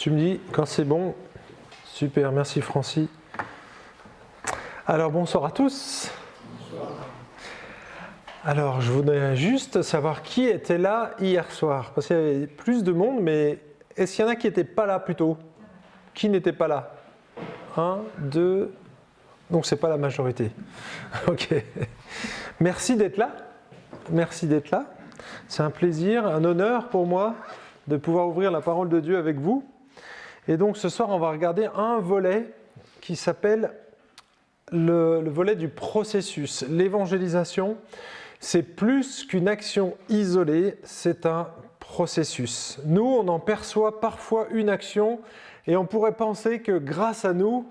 Tu me dis quand c'est bon. Super, merci Francis. Alors bonsoir à tous. Bonsoir. Alors je voudrais juste savoir qui était là hier soir. Parce qu'il y avait plus de monde, mais est-ce qu'il y en a qui n'étaient pas là plutôt? Qui n'était pas là? 1, 2... Donc c'est pas la majorité. Ok. Merci d'être là. Merci d'être là. C'est un plaisir, un honneur pour moi de pouvoir ouvrir la parole de Dieu avec vous. Et donc ce soir, on va regarder un volet qui s'appelle le volet du processus. L'évangélisation, c'est plus qu'une action isolée, c'est un processus. Nous, on en perçoit parfois une action et on pourrait penser que grâce à nous,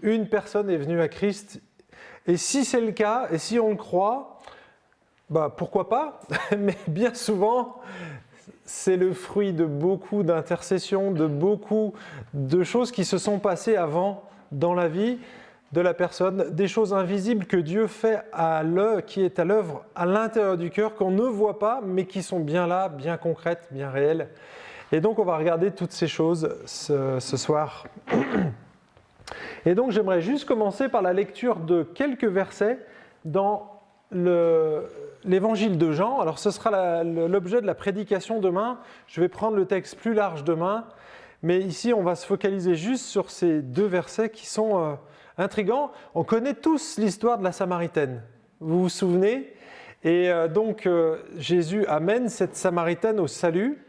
une personne est venue à Christ. Et si c'est le cas, et si on le croit, pourquoi pas? Mais bien souvent, c'est le fruit de beaucoup d'intercessions, de beaucoup de choses qui se sont passées avant dans la vie de la personne, des choses invisibles que Dieu fait qui est à l'œuvre à l'intérieur du cœur, qu'on ne voit pas, mais qui sont bien là, bien concrètes, bien réelles. Et donc on va regarder toutes ces choses ce soir. Et donc j'aimerais juste commencer par la lecture de quelques versets dans l'évangile de Jean. Alors ce sera l'objet de la prédication demain. Je vais prendre le texte plus large demain. Mais ici, on va se focaliser juste sur ces deux versets qui sont intrigants. On connaît tous l'histoire de la Samaritaine. Vous vous souvenez? Et donc Jésus amène cette Samaritaine au salut.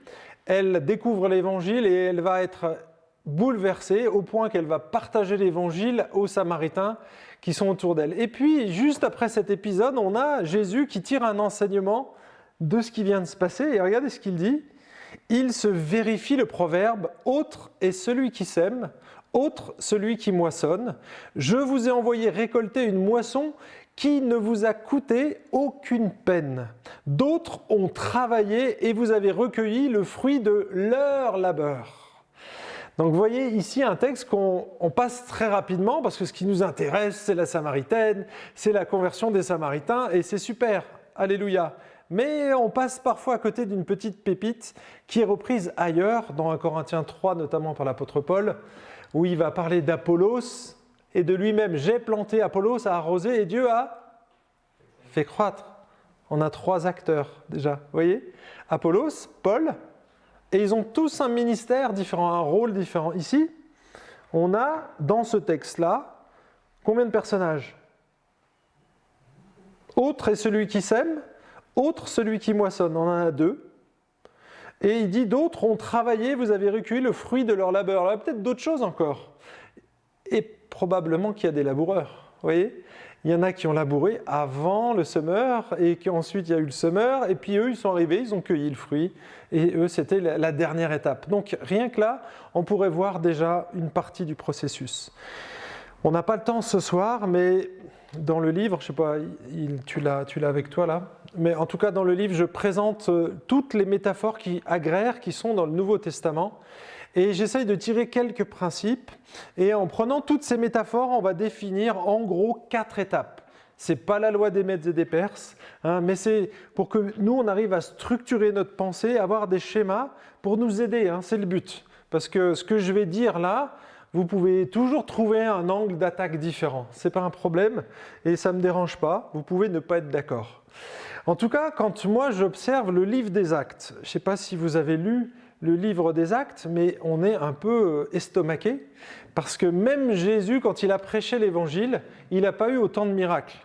Elle découvre l'évangile et elle va être bouleversée au point qu'elle va partager l'évangile aux Samaritains qui sont autour d'elle. Et puis, juste après cet épisode, on a Jésus qui tire un enseignement de ce qui vient de se passer. Et regardez ce qu'il dit. Il se vérifie le proverbe « Autre est celui qui sème, autre celui qui moissonne. Je vous ai envoyé récolter une moisson qui ne vous a coûté aucune peine. D'autres ont travaillé et vous avez recueilli le fruit de leur labeur. » Donc vous voyez ici un texte qu'on passe très rapidement parce que ce qui nous intéresse, c'est la Samaritaine, c'est la conversion des Samaritains et c'est super, alléluia. Mais on passe parfois à côté d'une petite pépite qui est reprise ailleurs, dans 1 Corinthiens 3 notamment par l'apôtre Paul, où il va parler d'Apollos et de lui-même. J'ai planté, Apollos a arrosé et Dieu a fait croître. On a 3 acteurs déjà, vous voyez? Apollos, Paul. Et ils ont tous un ministère différent, un rôle différent. Ici, on a, dans ce texte-là, combien de personnages? Autre est celui qui sème, autre celui qui moissonne. On en a 2. Et il dit, d'autres ont travaillé, vous avez recueilli le fruit de leur labeur. Alors, il y a peut-être d'autres choses encore. Et probablement qu'il y a des laboureurs, vous voyez? Il y en a qui ont labouré avant le semeur et qu'ensuite il y a eu le semeur et puis eux ils sont arrivés, ils ont cueilli le fruit et eux c'était la dernière étape. Donc rien que là, on pourrait voir déjà une partie du processus. On n'a pas le temps ce soir, mais dans le livre, je ne sais pas, tu l'as avec toi là, mais en tout cas dans le livre je présente toutes les métaphores agraires qui sont dans le Nouveau Testament. Et j'essaye de tirer quelques principes. Et en prenant toutes ces métaphores, on va définir en gros 4 étapes. Ce n'est pas la loi des Mèdes et des Perses, mais c'est pour que nous, on arrive à structurer notre pensée, avoir des schémas pour nous aider. C'est le but. Parce que ce que je vais dire là, vous pouvez toujours trouver un angle d'attaque différent. Ce n'est pas un problème et ça ne me dérange pas. Vous pouvez ne pas être d'accord. En tout cas, quand moi j'observe le livre des Actes, je ne sais pas si vous avez lu le livre des Actes, mais on est un peu estomaqué, parce que même Jésus, quand il a prêché l'évangile, il n'a pas eu autant de miracles,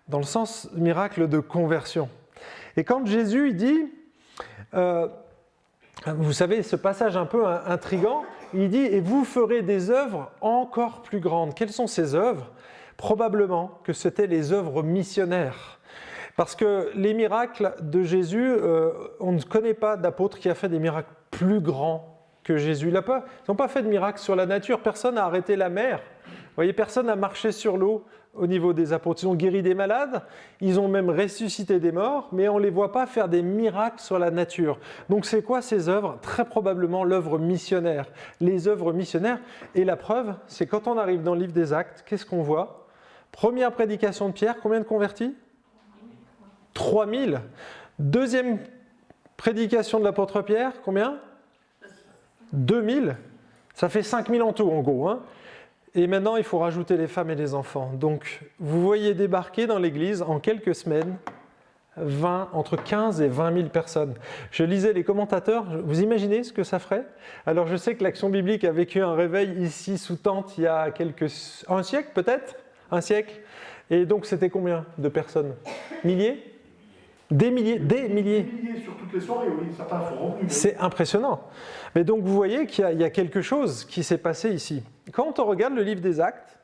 dans le sens miracle de conversion. Et quand Jésus il dit, vous savez, ce passage un peu intriguant, il dit « Et vous ferez des œuvres encore plus grandes ». Quelles sont ces œuvres? Probablement que c'était les œuvres missionnaires. Parce que les miracles de Jésus, on ne connaît pas d'apôtre qui a fait des miracles plus grands que Jésus. Ils n'ont pas fait de miracles sur la nature. Personne n'a arrêté la mer. Vous voyez, personne n'a marché sur l'eau au niveau des apôtres. Ils ont guéri des malades, ils ont même ressuscité des morts, mais on ne les voit pas faire des miracles sur la nature. Donc c'est quoi ces œuvres? Très probablement l'œuvre missionnaire. Les œuvres missionnaires. Et la preuve, c'est quand on arrive dans le livre des Actes, qu'est-ce qu'on voit? Première prédication de Pierre, combien de convertis? 3000. Deuxième prédication de l'apôtre Pierre, combien? 2000. Ça fait 5000 en tout, en gros. Hein. Et maintenant, il faut rajouter les femmes et les enfants. Donc, vous voyez débarquer dans l'église en quelques semaines entre 15 et 20 000 personnes. Je lisais les commentateurs, vous imaginez ce que ça ferait? Alors, je sais que l'Action biblique a vécu un réveil ici sous tente il y a un siècle peut-être? Un siècle. Et donc, c'était combien de personnes? Milliers? Des milliers? Des milliers sur toutes les soirées, oui, certains feront plus. C'est impressionnant. Mais donc vous voyez qu'il y a quelque chose qui s'est passé ici. Quand on regarde le livre des Actes,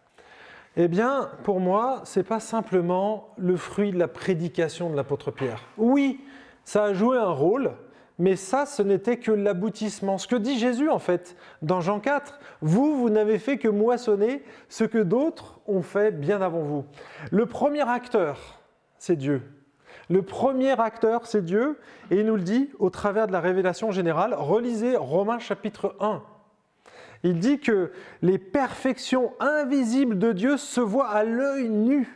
eh bien, pour moi, ce n'est pas simplement le fruit de la prédication de l'apôtre Pierre. Oui, ça a joué un rôle, mais ça, ce n'était que l'aboutissement. Ce que dit Jésus, en fait, dans Jean 4, « Vous n'avez fait que moissonner ce que d'autres ont fait bien avant vous. » Le premier acteur, c'est Dieu. Le premier acteur, c'est Dieu, et il nous le dit au travers de la révélation générale. Relisez Romains chapitre 1. Il dit que les perfections invisibles de Dieu se voient à l'œil nu.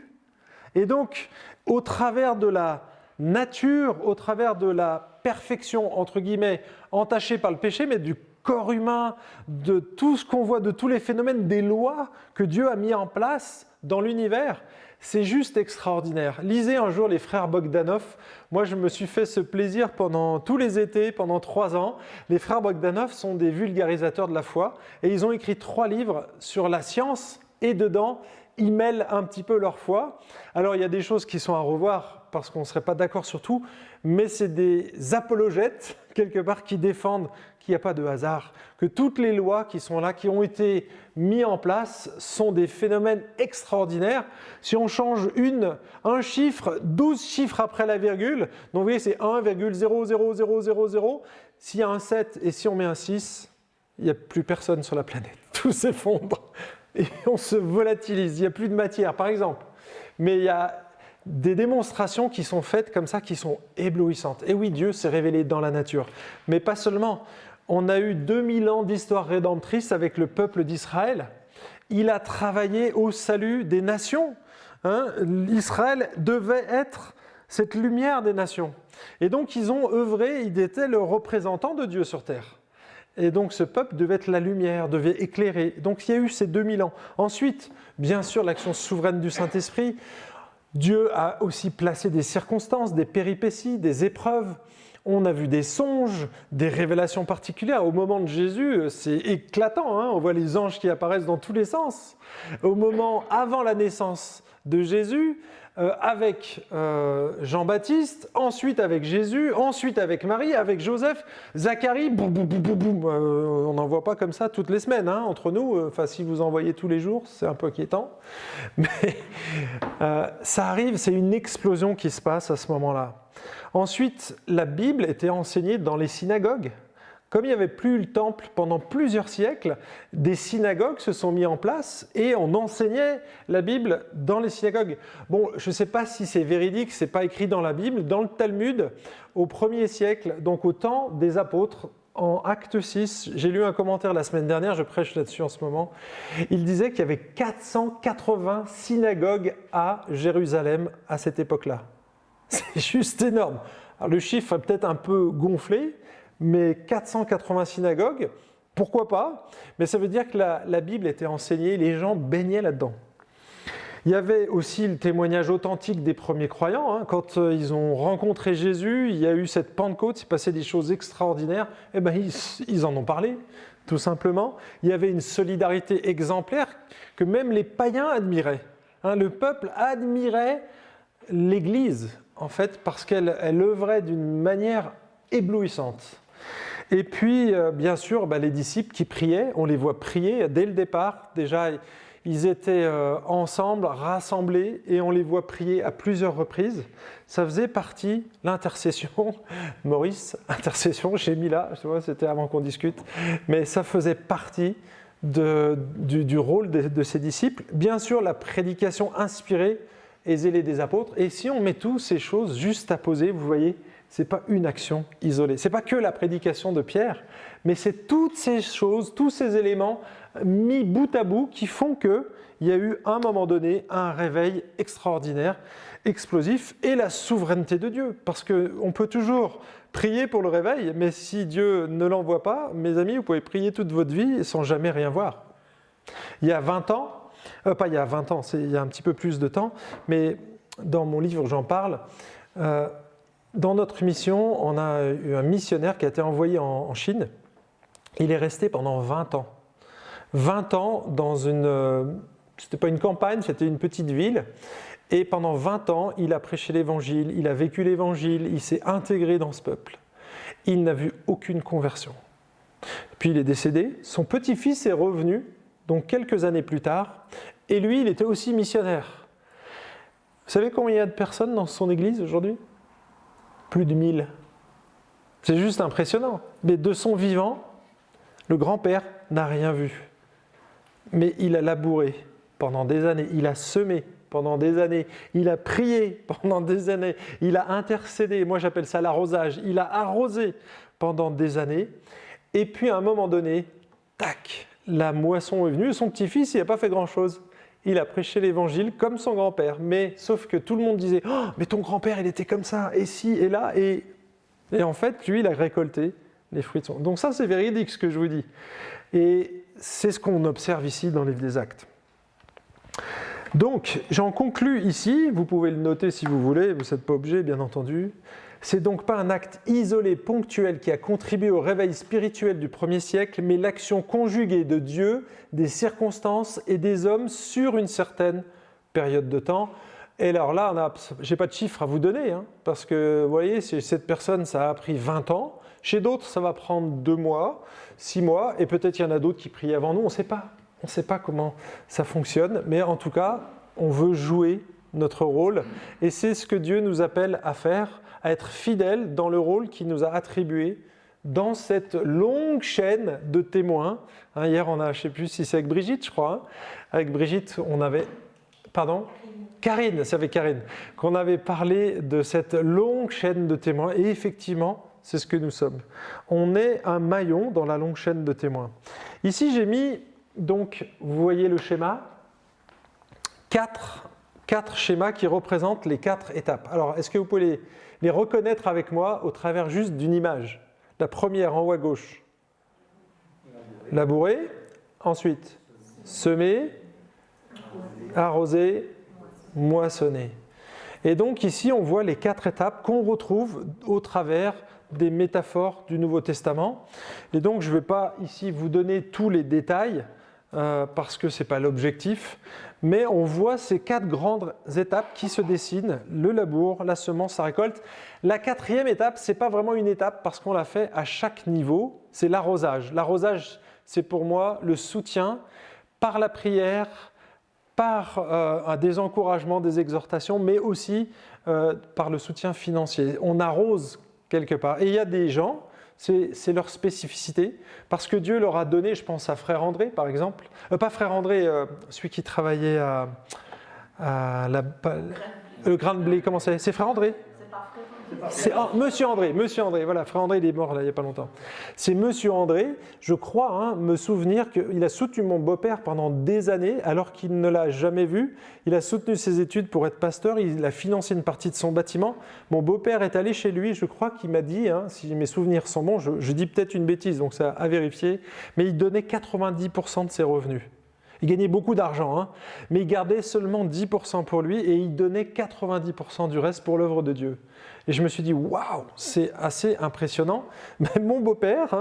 Et donc, au travers de la nature, au travers de la perfection, entre guillemets, entachée par le péché, mais du corps humain, de tout ce qu'on voit, de tous les phénomènes, des lois que Dieu a mis en place dans l'univers, c'est juste extraordinaire. Lisez un jour les frères Bogdanov. Moi, je me suis fait ce plaisir pendant tous les étés, pendant 3 ans. Les frères Bogdanov sont des vulgarisateurs de la foi et ils ont écrit 3 livres sur la science et dedans, ils mêlent un petit peu leur foi. Alors, il y a des choses qui sont à revoir parce qu'on ne serait pas d'accord sur tout, mais c'est des apologètes, quelque part, qui défendent qu'il n'y a pas de hasard, que toutes les lois qui sont là, qui ont été mises en place, sont des phénomènes extraordinaires. Si on change un chiffre, 12 chiffres après la virgule, donc vous voyez, c'est 1,00000. S'il y a un 7 et si on met un 6, il n'y a plus personne sur la planète. Tout s'effondre et on se volatilise. Il n'y a plus de matière, par exemple. Mais il y a des démonstrations qui sont faites comme ça, qui sont éblouissantes. Et oui, Dieu s'est révélé dans la nature. Mais pas seulement. On a eu 2000 ans d'histoire rédemptrice avec le peuple d'Israël. Il a travaillé au salut des nations. Israël devait être cette lumière des nations. Et donc, ils ont œuvré, ils étaient le représentant de Dieu sur terre. Et donc, ce peuple devait être la lumière, devait éclairer. Donc, il y a eu ces 2000 ans. Ensuite, bien sûr, l'action souveraine du Saint-Esprit. Dieu a aussi placé des circonstances, des péripéties, des épreuves. On a vu des songes, des révélations particulières. Au moment de Jésus, c'est éclatant, hein, on voit les anges qui apparaissent dans tous les sens. Au moment avant la naissance de Jésus, avec Jean-Baptiste, ensuite avec Jésus, ensuite avec Marie, avec Joseph, Zacharie, on n'en voit pas comme ça toutes les semaines, hein, entre nous. Enfin, si vous en voyez tous les jours, c'est un peu inquiétant. Mais ça arrive, c'est une explosion qui se passe à ce moment-là. Ensuite, la Bible était enseignée dans les synagogues. Comme il n'y avait plus le temple pendant plusieurs siècles, des synagogues se sont mis en place et on enseignait la Bible dans les synagogues. Bon, je ne sais pas si c'est véridique, ce n'est pas écrit dans la Bible. Dans le Talmud, au 1er siècle, donc au temps des apôtres, en Acte 6, j'ai lu un commentaire la semaine dernière, je prêche là-dessus en ce moment, il disait qu'il y avait 480 synagogues à Jérusalem à cette époque-là. C'est juste énorme. Alors, le chiffre est peut-être un peu gonflé, mais 480 synagogues, pourquoi pas? Mais ça veut dire que la Bible était enseignée, les gens baignaient là-dedans. Il y avait aussi le témoignage authentique des premiers croyants. Hein. Quand ils ont rencontré Jésus, il y a eu cette Pentecôte, il s'est passé des choses extraordinaires. Eh bien, ils en ont parlé, tout simplement. Il y avait une solidarité exemplaire que même les païens admiraient. Hein, le peuple admirait l'Église, en fait, parce qu'elle œuvrait d'une manière éblouissante. Et puis, bien sûr, les disciples qui priaient, on les voit prier dès le départ. Déjà, ils étaient ensemble, rassemblés, et on les voit prier à plusieurs reprises. Ça faisait partie, l'intercession, Maurice, intercession, j'ai mis là, tu vois, c'était avant qu'on discute, mais ça faisait partie du rôle de ces disciples. Bien sûr, la prédication inspirée et zélée des apôtres. Et si on met toutes ces choses juste à poser, vous voyez, ce n'est pas une action isolée. Ce n'est pas que la prédication de Pierre, mais c'est toutes ces choses, tous ces éléments mis bout à bout qui font qu'il y a eu à un moment donné un réveil extraordinaire, explosif, et la souveraineté de Dieu. Parce qu'on peut toujours prier pour le réveil, mais si Dieu ne l'envoie pas, mes amis, vous pouvez prier toute votre vie sans jamais rien voir. Il y a 20 ans, pas il y a 20 ans, il y a un petit peu plus de temps, mais dans mon livre j'en parle, dans notre mission, on a eu un missionnaire qui a été envoyé en Chine. Il est resté pendant 20 ans. 20 ans dans c'était pas une campagne, c'était une petite ville. Et pendant 20 ans, il a prêché l'évangile, il a vécu l'évangile, il s'est intégré dans ce peuple. Il n'a vu aucune conversion. Puis il est décédé, son petit-fils est revenu, donc quelques années plus tard, et lui, il était aussi missionnaire. Vous savez combien il y a de personnes dans son église aujourd'hui ? Plus de 1000. C'est juste impressionnant. Mais de son vivant, le grand-père n'a rien vu. Mais il a labouré pendant des années, il a semé pendant des années, il a prié pendant des années, il a intercédé, moi j'appelle ça l'arrosage, il a arrosé pendant des années, et puis à un moment donné, tac, la moisson est venue, et son petit-fils, il n'a pas fait grand-chose. Il a prêché l'évangile comme son grand-père, mais sauf que tout le monde disait « Oh, mais ton grand-père, il était comme ça, et ci, et là, et en fait, lui, il a récolté les fruits de son... » Donc ça, c'est véridique ce que je vous dis. Et c'est ce qu'on observe ici dans le livre des Actes. Donc, j'en conclus ici, vous pouvez le noter si vous voulez, vous n'êtes pas obligé, bien entendu. C'est donc pas un acte isolé, ponctuel, qui a contribué au réveil spirituel du 1er siècle, mais l'action conjuguée de Dieu, des circonstances et des hommes sur une certaine période de temps. Et alors là, je n'ai pas de chiffres à vous donner, parce que vous voyez, chez cette personne, ça a pris 20 ans. Chez d'autres, ça va prendre 2 mois, 6 mois, et peut-être il y en a d'autres qui prient avant nous, on ne sait pas. On ne sait pas comment ça fonctionne, mais en tout cas, on veut jouer notre rôle, et c'est ce que Dieu nous appelle à faire, à être fidèles dans le rôle qu'il nous a attribué dans cette longue chaîne de témoins. Hier, on a, je ne sais plus si c'est avec Brigitte, je crois. Avec Brigitte, on avait... Pardon ? Karine, c'est avec Karine, qu'on avait parlé de cette longue chaîne de témoins, et effectivement, c'est ce que nous sommes. On est un maillon dans la longue chaîne de témoins. Ici, j'ai mis, donc, vous voyez le schéma, quatre schémas qui représentent les 4 étapes. Alors, est-ce que vous pouvez les reconnaître avec moi au travers juste d'une image ? La première, en haut à gauche. Labourer. Ensuite, semer, arroser, moissonner. Et donc ici, on voit les 4 étapes qu'on retrouve au travers des métaphores du Nouveau Testament. Et donc, je ne vais pas ici vous donner tous les détails, parce que ce n'est pas l'objectif, mais on voit ces 4 grandes étapes qui se dessinent, le labour, la semence, la récolte. La 4e étape, ce n'est pas vraiment une étape parce qu'on l'a fait à chaque niveau, c'est l'arrosage. L'arrosage, c'est pour moi le soutien par la prière, par des encouragements, des exhortations, mais aussi par le soutien financier. On arrose quelque part. Et il y a des gens, c'est leur spécificité, parce que Dieu leur a donné, je pense à Frère André par exemple, pas Frère André, celui qui travaillait le grain de blé, comment c'est ? C'est Frère André ? C'est Monsieur André, voilà, Frère André il est mort là, il n'y a pas longtemps. C'est Monsieur André, je crois me souvenir qu'il a soutenu mon beau-père pendant des années alors qu'il ne l'a jamais vu. Il a soutenu ses études pour être pasteur, il a financé une partie de son bâtiment. Mon beau-père est allé chez lui, je crois qu'il m'a dit, si mes souvenirs sont bons, je dis peut-être une bêtise, donc ça à vérifier, mais il donnait 90% de ses revenus. Il gagnait beaucoup d'argent, mais il gardait seulement 10% pour lui et il donnait 90% du reste pour l'œuvre de Dieu. Et je me suis dit, waouh, c'est assez impressionnant. Mais mon beau-père,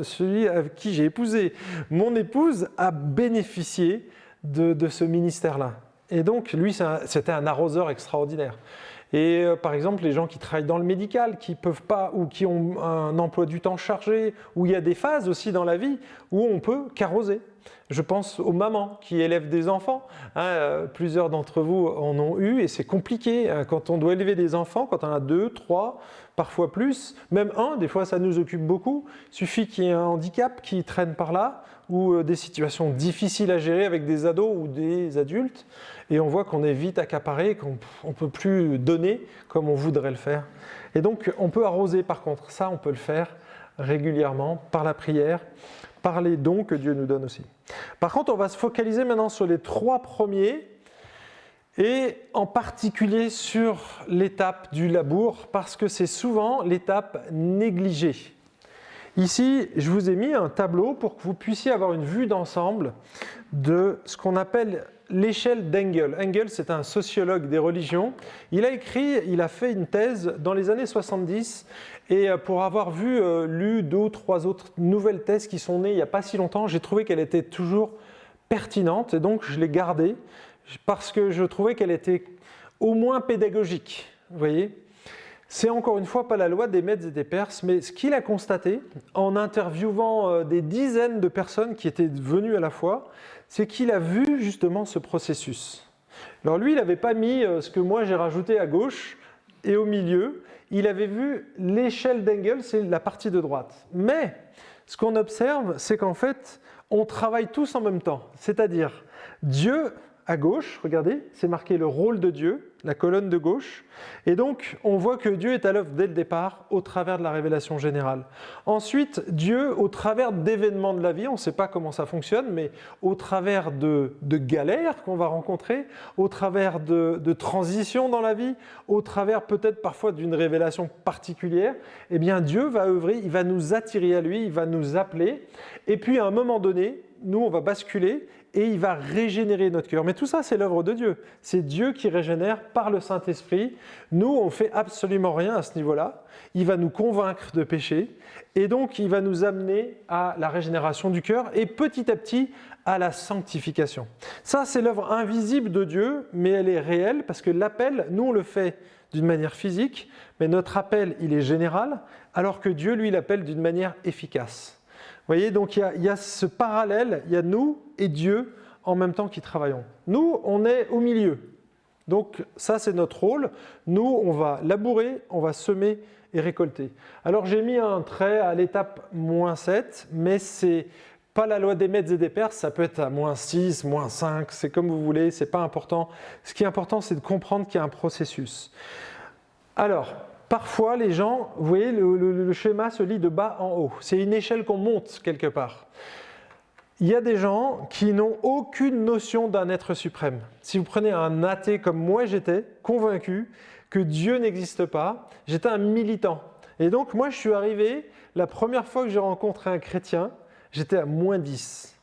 celui avec qui j'ai épousé mon épouse, a bénéficié de ce ministère-là. Et donc, lui, c'était un arroseur extraordinaire. Et par exemple, les gens qui travaillent dans le médical, qui peuvent pas, ou qui ont un emploi du temps chargé, où il y a des phases aussi dans la vie où on peut qu'arroser. Je pense aux mamans qui élèvent des enfants. Plusieurs d'entre vous en ont eu et c'est compliqué quand on doit élever des enfants, quand on a 2, 3, parfois plus, même 1, des fois ça nous occupe beaucoup. Il suffit qu'il y ait un handicap qui traîne par là ou des situations difficiles à gérer avec des ados ou des adultes. et on voit qu'on est vite accaparé, qu'on ne peut plus donner comme on voudrait le faire. Et donc on peut arroser par contre, ça on peut le faire régulièrement par la prière, par les dons que Dieu nous donne aussi. Par contre, on va se focaliser maintenant sur les 3 premiers, et en particulier sur l'étape du labour, parce que c'est souvent l'étape négligée. Ici, je vous ai mis un tableau pour que vous puissiez avoir une vue d'ensemble de ce qu'on appelle l'échelle d'Engel. Engel, c'est un sociologue des religions. Il a fait une thèse dans les années 70, et pour avoir lu 2 ou 3 autres nouvelles thèses qui sont nées il n'y a pas si longtemps, j'ai trouvé qu'elle était toujours pertinente, et donc je l'ai gardée, parce que je trouvais qu'elle était au moins pédagogique. Vous voyez ? C'est encore une fois pas la loi des Mèdes et des Perses, mais ce qu'il a constaté en interviewant des dizaines de personnes qui étaient venues à la fois, c'est qu'il a vu justement ce processus. Alors lui, il n'avait pas mis ce que moi j'ai rajouté à gauche et au milieu, il avait vu l'échelle d'Engel, c'est la partie de droite. Mais ce qu'on observe, c'est qu'en fait, on travaille tous en même temps, c'est-à-dire Dieu à gauche, regardez, c'est marqué le rôle de Dieu, la colonne de gauche, et donc on voit que Dieu est à l'œuvre dès le départ au travers de la révélation générale. Ensuite, Dieu, au travers d'événements de la vie, on ne sait pas comment ça fonctionne, mais au travers de galères qu'on va rencontrer, au travers de transitions dans la vie, au travers peut-être parfois d'une révélation particulière, eh bien Dieu va œuvrer, il va nous attirer à lui, il va nous appeler, et puis à un moment donné, nous on va basculer, et il va régénérer notre cœur. Mais tout ça, c'est l'œuvre de Dieu. C'est Dieu qui régénère par le Saint-Esprit. Nous, on ne fait absolument rien à ce niveau-là. Il va nous convaincre de péché, et donc il va nous amener à la régénération du cœur, et petit à petit, à la sanctification. Ça, c'est l'œuvre invisible de Dieu, mais elle est réelle, parce que l'appel, nous, on le fait d'une manière physique, mais notre appel, il est général, alors que Dieu, lui, l'appelle d'une manière efficace. Vous voyez, donc il y a ce parallèle, il y a nous et Dieu en même temps qui travaillons. Nous, on est au milieu. Donc ça, c'est notre rôle. Nous, on va labourer, on va semer et récolter. Alors j'ai mis un trait à l'étape -7, mais c'est pas la loi des Mèdes et des Perses, ça peut être à -6, -5, c'est comme vous voulez, c'est pas important. Ce qui est important, c'est de comprendre qu'il y a un processus. Alors, parfois, les gens, vous voyez, le schéma se lit de bas en haut. C'est une échelle qu'on monte quelque part. Il y a des gens qui n'ont aucune notion d'un être suprême. Si vous prenez un athée comme moi j'étais, convaincu que Dieu n'existe pas, j'étais un militant. Et donc moi je suis arrivé, la première fois que j'ai rencontré un chrétien, j'étais à -10.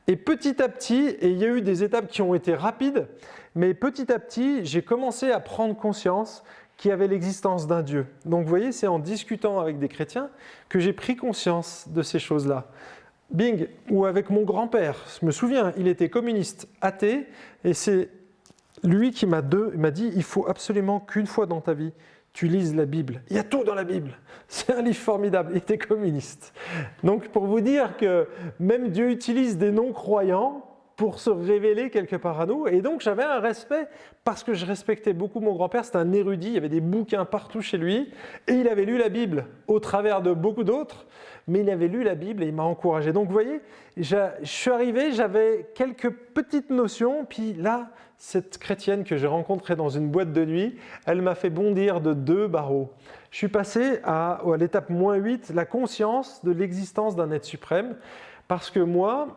Et petit à petit, et il y a eu des étapes qui ont été rapides, mais petit à petit, j'ai commencé à prendre conscience qu'il y avait l'existence d'un Dieu. Donc vous voyez, c'est en discutant avec des chrétiens que j'ai pris conscience de ces choses-là. Bing, ou avec mon grand-père, je me souviens, il était communiste, athée, et c'est lui qui m'a dit « il faut absolument qu'une fois dans ta vie, tu lises la Bible. Il y a tout dans la Bible. C'est un livre formidable. » Il était communiste. Donc pour vous dire que même Dieu utilise des non-croyants pour se révéler quelque part à nous. Et donc j'avais un respect parce que je respectais beaucoup mon grand-père. C'était un érudit, il y avait des bouquins partout chez lui. Et il avait lu la Bible au travers de beaucoup d'autres. Mais il avait lu la Bible et il m'a encouragé. Donc vous voyez, je suis arrivé, j'avais quelques petites notions. Puis là, cette chrétienne que j'ai rencontrée dans une boîte de nuit, elle m'a fait bondir de 2 barreaux. Je suis passé à l'étape -8, la conscience de l'existence d'un être suprême. Parce que moi,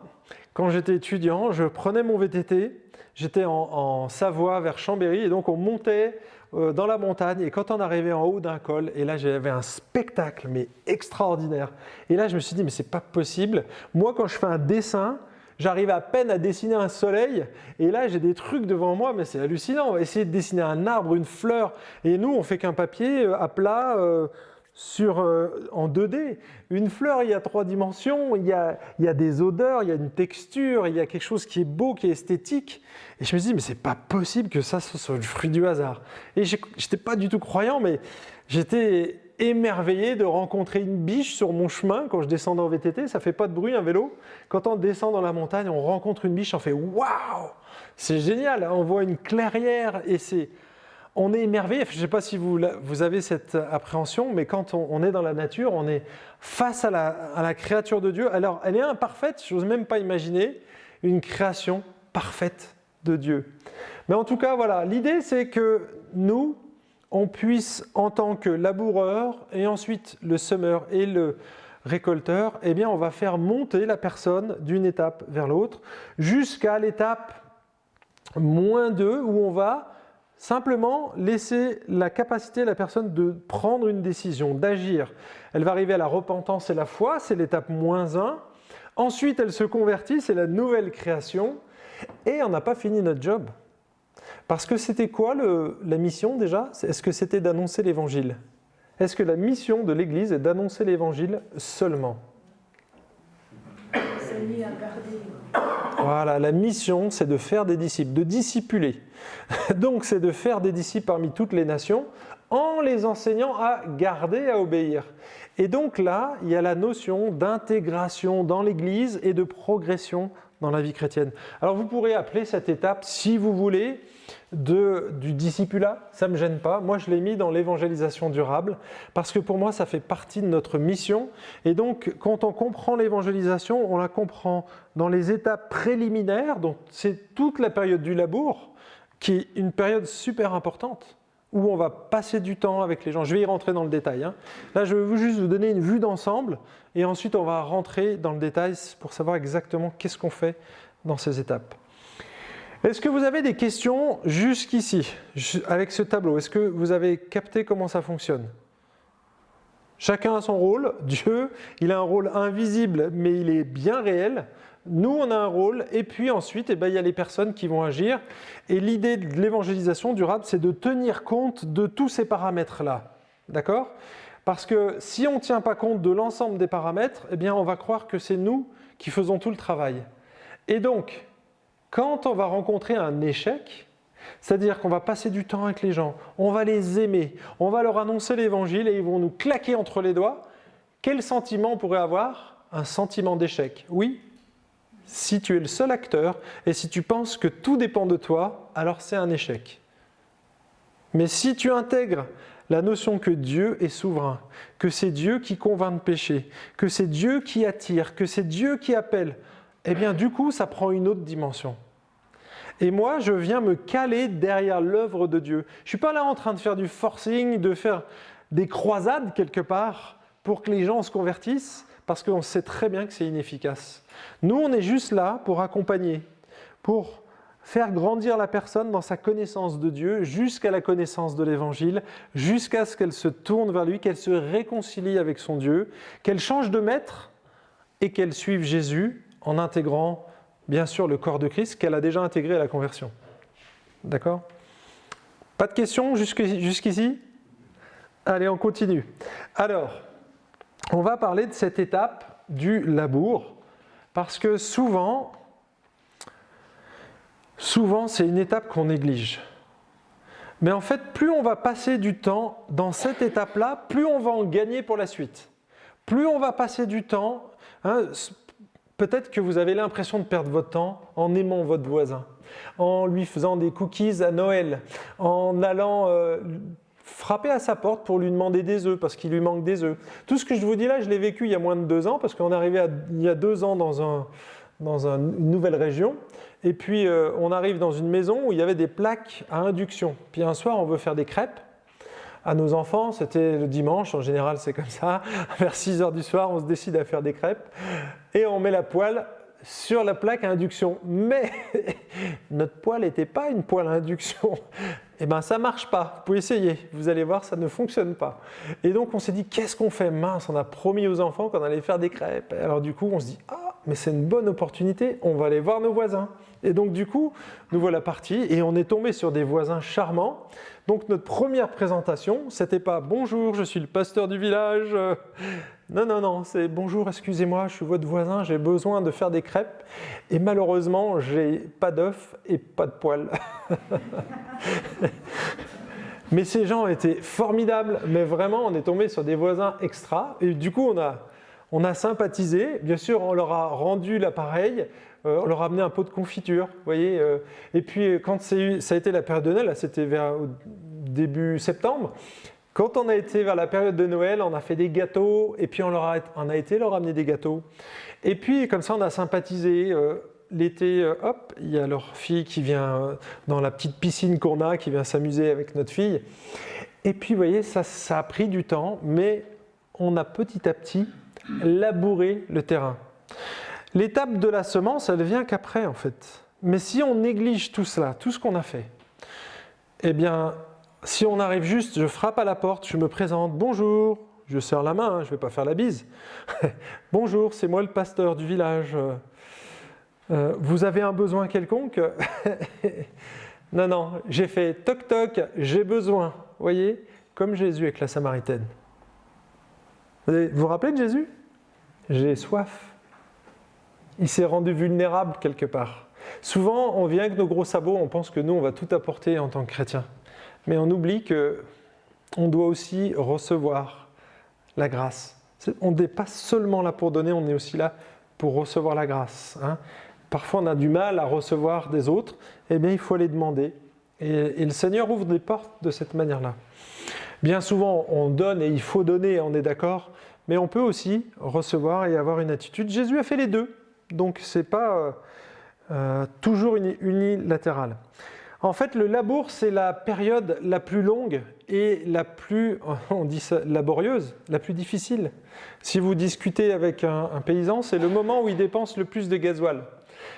quand j'étais étudiant, je prenais mon VTT, j'étais en Savoie vers Chambéry, et donc on montait dans la montagne, et quand on arrivait en haut d'un col, et là j'avais un spectacle, mais extraordinaire. Et là je me suis dit, mais c'est pas possible. Moi quand je fais un dessin, j'arrive à peine à dessiner un soleil, et là j'ai des trucs devant moi, mais c'est hallucinant. On va essayer de dessiner un arbre, une fleur, et nous on fait qu'un papier à plat, en 2D. Une fleur, il y a 3 dimensions, il y a des odeurs, il y a une texture, il y a quelque chose qui est beau, qui est esthétique. Et je me dis, mais c'est pas possible que ça ce soit le fruit du hasard. Et j'étais pas du tout croyant, mais j'étais émerveillé de rencontrer une biche sur mon chemin quand je descendais en VTT. Ça fait pas de bruit un vélo. Quand on descend dans la montagne, on rencontre une biche, on fait waouh, c'est génial. On voit une clairière et on est émerveillé. Je ne sais pas si vous avez cette appréhension, mais quand on est dans la nature, on est face à la créature de Dieu. Alors, elle est imparfaite, je n'ose même pas imaginer une création parfaite de Dieu. Mais en tout cas, voilà, l'idée c'est que nous, on puisse, en tant que laboureur, et ensuite le semeur et le récolteur, eh bien on va faire monter la personne d'une étape vers l'autre, jusqu'à l'étape -2, où on va simplement laisser la capacité à la personne de prendre une décision, d'agir. Elle va arriver à la repentance et la foi, c'est l'étape -1. Ensuite, elle se convertit, c'est la nouvelle création. Et on n'a pas fini notre job. Parce que c'était quoi la mission déjà? Est-ce que c'était d'annoncer l'évangile? Est-ce que la mission de l'Église est d'annoncer l'évangile seulement? Voilà, la mission, c'est de faire des disciples, de discipuler. Donc, c'est de faire des disciples parmi toutes les nations en les enseignant à garder, à obéir. Et donc là, il y a la notion d'intégration dans l'Église et de progression dans la vie chrétienne. Alors, vous pourrez appeler cette étape, si vous voulez, du discipulat, ça ne me gêne pas. Moi, je l'ai mis dans l'évangélisation durable, parce que pour moi, ça fait partie de notre mission. Et donc, quand on comprend l'évangélisation, on la comprend dans les étapes préliminaires, donc c'est toute la période du labour, qui est une période super importante, où on va passer du temps avec les gens. Je vais y rentrer dans le détail, hein. Là, je vais juste vous donner une vue d'ensemble, et ensuite, on va rentrer dans le détail pour savoir exactement qu'est-ce qu'on fait dans ces étapes. Est-ce que vous avez des questions jusqu'ici, avec ce tableau? Est-ce que vous avez capté comment ça fonctionne? Chacun a son rôle. Dieu, il a un rôle invisible, mais il est bien réel. Nous, on a un rôle. Et puis ensuite, il y a les personnes qui vont agir. Et l'idée de l'évangélisation durable, c'est de tenir compte de tous ces paramètres-là. D'accord? Parce que si on ne tient pas compte de l'ensemble des paramètres, eh bien, on va croire que c'est nous qui faisons tout le travail. Et donc, quand on va rencontrer un échec, c'est-à-dire qu'on va passer du temps avec les gens, on va les aimer, on va leur annoncer l'évangile et ils vont nous claquer entre les doigts, quel sentiment on pourrait avoir? Un sentiment d'échec. Oui, si tu es le seul acteur et si tu penses que tout dépend de toi, alors c'est un échec. Mais si tu intègres la notion que Dieu est souverain, que c'est Dieu qui convainc de péché, que c'est Dieu qui attire, que c'est Dieu qui appelle, eh bien du coup ça prend une autre dimension. Et moi, je viens me caler derrière l'œuvre de Dieu. Je ne suis pas là en train de faire du forcing, de faire des croisades quelque part pour que les gens se convertissent, parce qu'on sait très bien que c'est inefficace. Nous, on est juste là pour accompagner, pour faire grandir la personne dans sa connaissance de Dieu jusqu'à la connaissance de l'Évangile, jusqu'à ce qu'elle se tourne vers lui, qu'elle se réconcilie avec son Dieu, qu'elle change de maître et qu'elle suive Jésus en intégrant bien sûr le corps de Christ qu'elle a déjà intégré à la conversion. D'accord? Pas de questions jusqu'ici? Allez, on continue. Alors, on va parler de cette étape du labour, parce que souvent c'est une étape qu'on néglige. Mais en fait, plus on va passer du temps dans cette étape-là, plus on va en gagner pour la suite. Plus on va passer du temps... Peut-être que vous avez l'impression de perdre votre temps en aimant votre voisin, en lui faisant des cookies à Noël, en allant frapper à sa porte pour lui demander des œufs parce qu'il lui manque des œufs. Tout ce que je vous dis là, je l'ai vécu il y a moins de 2 ans parce qu'on est arrivé il y a 2 ans dans une nouvelle région. Et puis on arrive dans une maison où il y avait des plaques à induction. Puis un soir, on veut faire des crêpes. À nos enfants, c'était le dimanche, en général c'est comme ça, vers 6h du soir, on se décide à faire des crêpes et on met la poêle sur la plaque à induction. Mais notre poêle n'était pas une poêle à induction. Eh bien ça ne marche pas, vous pouvez essayer, vous allez voir, ça ne fonctionne pas. Et donc on s'est dit, qu'est-ce qu'on fait? Mince, on a promis aux enfants qu'on allait faire des crêpes. Alors du coup on se dit, ah, mais c'est une bonne opportunité, on va aller voir nos voisins. Et donc du coup, nous voilà partis et on est tombé sur des voisins charmants. Donc notre première présentation, c'était pas « Bonjour, je suis le pasteur du village ». Non, c'est « Bonjour, excusez-moi, je suis votre voisin, j'ai besoin de faire des crêpes et malheureusement, j'ai pas d'œufs et pas de poêle ». Mais ces gens étaient formidables, mais vraiment, on est tombé sur des voisins extra. Et du coup, on a sympathisé. Bien sûr, on leur a rendu l'appareil. On leur a amené un pot de confiture, vous voyez. Et puis, quand ça a été la période de Noël, là, c'était vers début septembre, quand on a été vers la période de Noël, on a fait des gâteaux, et puis on a été leur amener des gâteaux. Et puis, comme ça, on a sympathisé. l'été, hop, il y a leur fille qui vient dans la petite piscine qu'on a, qui vient s'amuser avec notre fille. Et puis, vous voyez, ça a pris du temps, mais on a petit à petit labouré le terrain. L'étape de la semence, elle vient qu'après, en fait. Mais si on néglige tout cela, tout ce qu'on a fait, eh bien, si on arrive juste, je frappe à la porte, je me présente, bonjour, je serre la main, je ne vais pas faire la bise. Bonjour, c'est moi le pasteur du village. Vous avez un besoin quelconque? Non, non, j'ai fait toc toc, j'ai besoin. Vous voyez, comme Jésus avec la Samaritaine. Vous vous rappelez de Jésus? J'ai soif. Il s'est rendu vulnérable quelque part. Souvent, on vient avec nos gros sabots, on pense que nous, on va tout apporter en tant que chrétien. Mais on oublie qu'on doit aussi recevoir la grâce. On n'est pas seulement là pour donner, on est aussi là pour recevoir la grâce. Hein. Parfois, on a du mal à recevoir des autres, eh bien, il faut les demander. Et le Seigneur ouvre des portes de cette manière-là. Bien souvent, on donne et il faut donner, on est d'accord, mais on peut aussi recevoir et avoir une attitude. Jésus a fait les deux, donc ce n'est pas toujours unilatéral. En fait, le labour, c'est la période la plus longue et la plus, on dit ça, laborieuse, la plus difficile. Si vous discutez avec un paysan, c'est le moment où il dépense le plus de gasoil.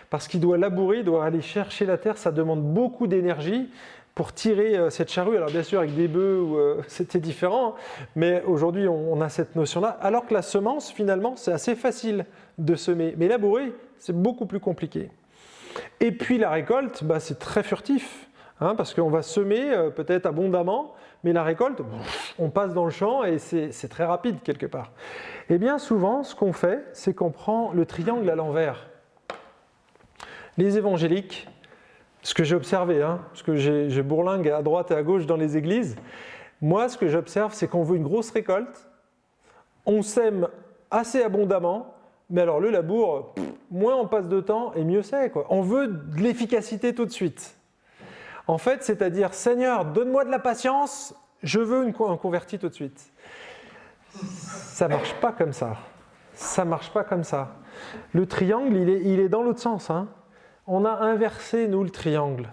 Parce qu'il doit labourer, il doit aller chercher la terre, ça demande beaucoup d'énergie pour tirer cette charrue. Alors bien sûr, avec des bœufs, c'était différent, mais aujourd'hui, on a cette notion-là. Alors que la semence, finalement, c'est assez facile de semer. Mais labourer, c'est beaucoup plus compliqué. Et puis la récolte, c'est très furtif, hein, parce qu'on va semer peut-être abondamment, mais la récolte, on passe dans le champ et c'est très rapide quelque part. Et bien souvent, ce qu'on fait, c'est qu'on prend le triangle à l'envers. Les évangéliques, ce que j'ai observé, hein, parce que je bourlingue à droite et à gauche dans les églises, moi ce que j'observe, c'est qu'on veut une grosse récolte, on sème assez abondamment, mais alors le labour, moins on passe de temps et mieux c'est, quoi. On veut de l'efficacité tout de suite. En fait, c'est-à-dire, Seigneur, donne-moi de la patience, je veux un converti tout de suite. Ça ne marche pas comme ça. Ça ne marche pas comme ça. Le triangle, il est dans l'autre sens. Hein. On a inversé, nous, le triangle.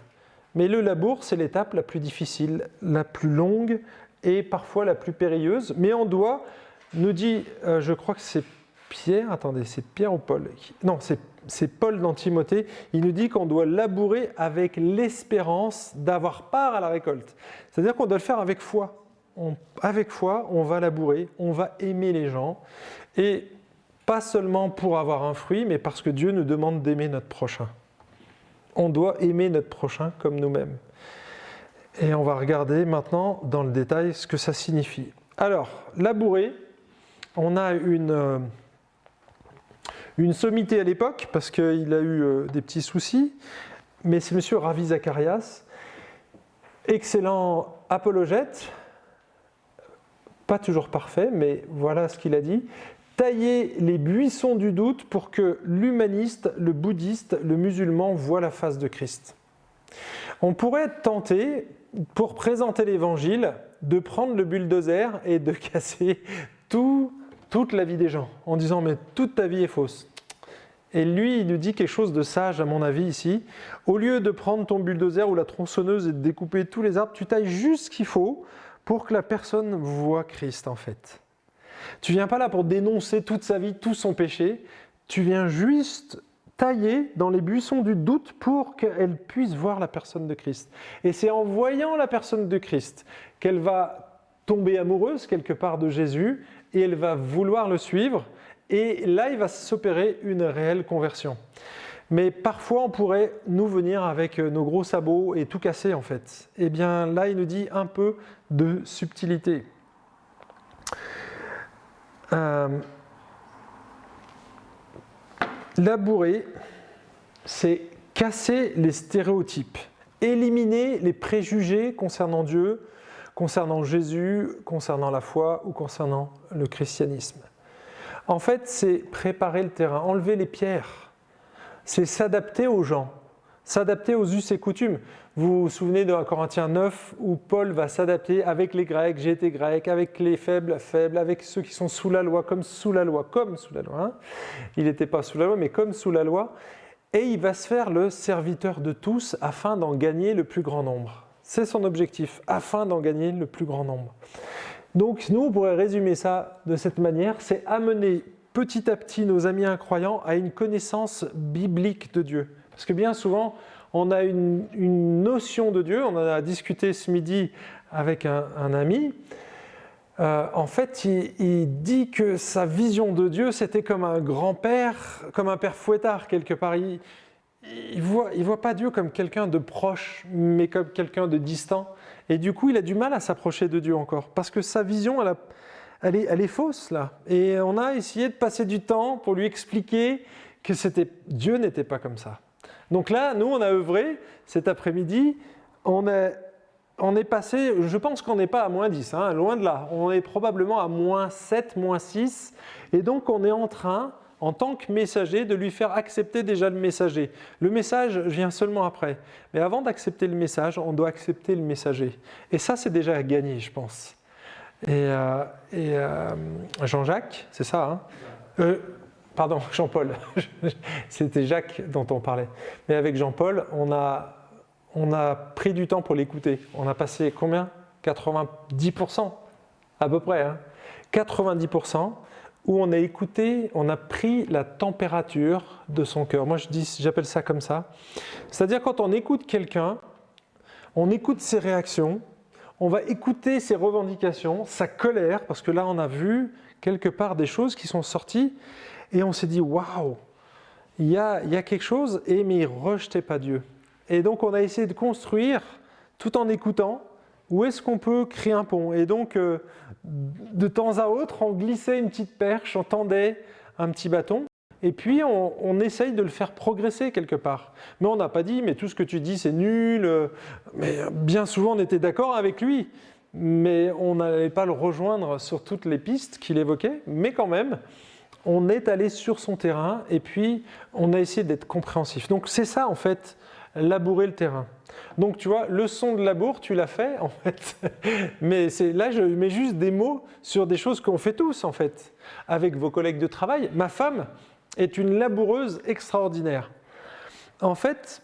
Mais le labour, c'est l'étape la plus difficile, la plus longue et parfois la plus périlleuse. Mais on doit, nous dit, je crois que c'est Pierre, attendez, c'est Pierre ou Paul? Non, c'est Paul dans Timothée. Il nous dit qu'on doit labourer avec l'espérance d'avoir part à la récolte. C'est-à-dire qu'on doit le faire avec foi. Avec foi, on va labourer, on va aimer les gens. Et pas seulement pour avoir un fruit, mais parce que Dieu nous demande d'aimer notre prochain. On doit aimer notre prochain comme nous-mêmes. Et on va regarder maintenant dans le détail ce que ça signifie. Alors, labourer, on a une sommité à l'époque, parce qu'il a eu des petits soucis, mais c'est M. Ravi Zacharias, excellent apologète, pas toujours parfait, mais voilà ce qu'il a dit. Tailler les buissons du doute pour que l'humaniste, le bouddhiste, le musulman voient la face de Christ. On pourrait être tenté, pour présenter l'évangile, de prendre le bulldozer et de casser toute la vie des gens, en disant « mais toute ta vie est fausse ». Et lui, il nous dit quelque chose de sage, à mon avis, ici. Au lieu de prendre ton bulldozer ou la tronçonneuse et de découper tous les arbres, tu tailles juste ce qu'il faut pour que la personne voie Christ, en fait. Tu ne viens pas là pour dénoncer toute sa vie, tout son péché. Tu viens juste tailler dans les buissons du doute pour qu'elle puisse voir la personne de Christ. Et c'est en voyant la personne de Christ qu'elle va tomber amoureuse quelque part de Jésus et elle va vouloir le suivre. Et là, il va s'opérer une réelle conversion. Mais parfois, on pourrait nous venir avec nos gros sabots et tout casser en fait. Eh bien, là, il nous dit un peu de subtilité. Labourer, c'est casser les stéréotypes, éliminer les préjugés concernant Dieu, concernant Jésus, concernant la foi ou concernant le christianisme. En fait, c'est préparer le terrain, enlever les pierres. C'est s'adapter aux gens, s'adapter aux us et coutumes. Vous vous souvenez de 1 Corinthiens 9 où Paul va s'adapter avec les Grecs, j'ai été grec, avec les faibles, avec ceux qui sont sous la loi, comme sous la loi. Hein. Il n'était pas sous la loi, mais comme sous la loi. et il va se faire le serviteur de tous afin d'en gagner le plus grand nombre. C'est son objectif, afin d'en gagner le plus grand nombre. Donc nous, on pourrait résumer ça de cette manière, c'est amener petit à petit nos amis incroyants à une connaissance biblique de Dieu. Parce que bien souvent, on a une notion de Dieu, on en a discuté ce midi avec un ami. En fait, il dit que sa vision de Dieu, c'était comme un grand-père, comme un père fouettard quelque part. Il voit pas Dieu comme quelqu'un de proche, mais comme quelqu'un de distant. Et du coup, il a du mal à s'approcher de Dieu encore, parce que sa vision, elle est fausse là. Et on a essayé de passer du temps pour lui expliquer que Dieu n'était pas comme ça. Donc là, nous, on a œuvré cet après-midi. On est passé, je pense qu'on n'est pas à moins 10, hein, loin de là. On est probablement à moins 7, moins 6. Et donc, on est en train, en tant que messager, de lui faire accepter déjà le messager. Le message vient seulement après. Mais avant d'accepter le message, on doit accepter le messager. Et ça, c'est déjà gagné, je pense. Et Jean-Jacques, c'est ça, hein pardon, Jean-Paul. C'était Jacques dont on parlait. Mais avec Jean-Paul, on a pris du temps pour l'écouter. On a passé combien ? 90% à peu près. Hein 90% où on a écouté, on a pris la température de son cœur. Moi, j'appelle ça comme ça. C'est-à-dire quand on écoute quelqu'un, on écoute ses réactions, on va écouter ses revendications, sa colère, parce que là, on a vu quelque part des choses qui sont sorties et on s'est dit « Waouh, il y a quelque chose », mais il ne rejetait pas Dieu. Et donc, on a essayé de construire, tout en écoutant, où est-ce qu'on peut créer un pont. Et donc, de temps à autre, on glissait une petite perche, on tendait un petit bâton, et puis on essaye de le faire progresser quelque part. Mais on n'a pas dit, mais tout ce que tu dis, c'est nul. Mais bien souvent, on était d'accord avec lui, mais on n'allait pas le rejoindre sur toutes les pistes qu'il évoquait, mais quand même, on est allé sur son terrain, et puis on a essayé d'être compréhensif. Donc, c'est ça, en fait, labourer le terrain. Donc tu vois, leçon de labour, tu l'as fait en fait. Mais là, je mets juste des mots sur des choses qu'on fait tous en fait. Avec vos collègues de travail, ma femme est une laboureuse extraordinaire. En fait,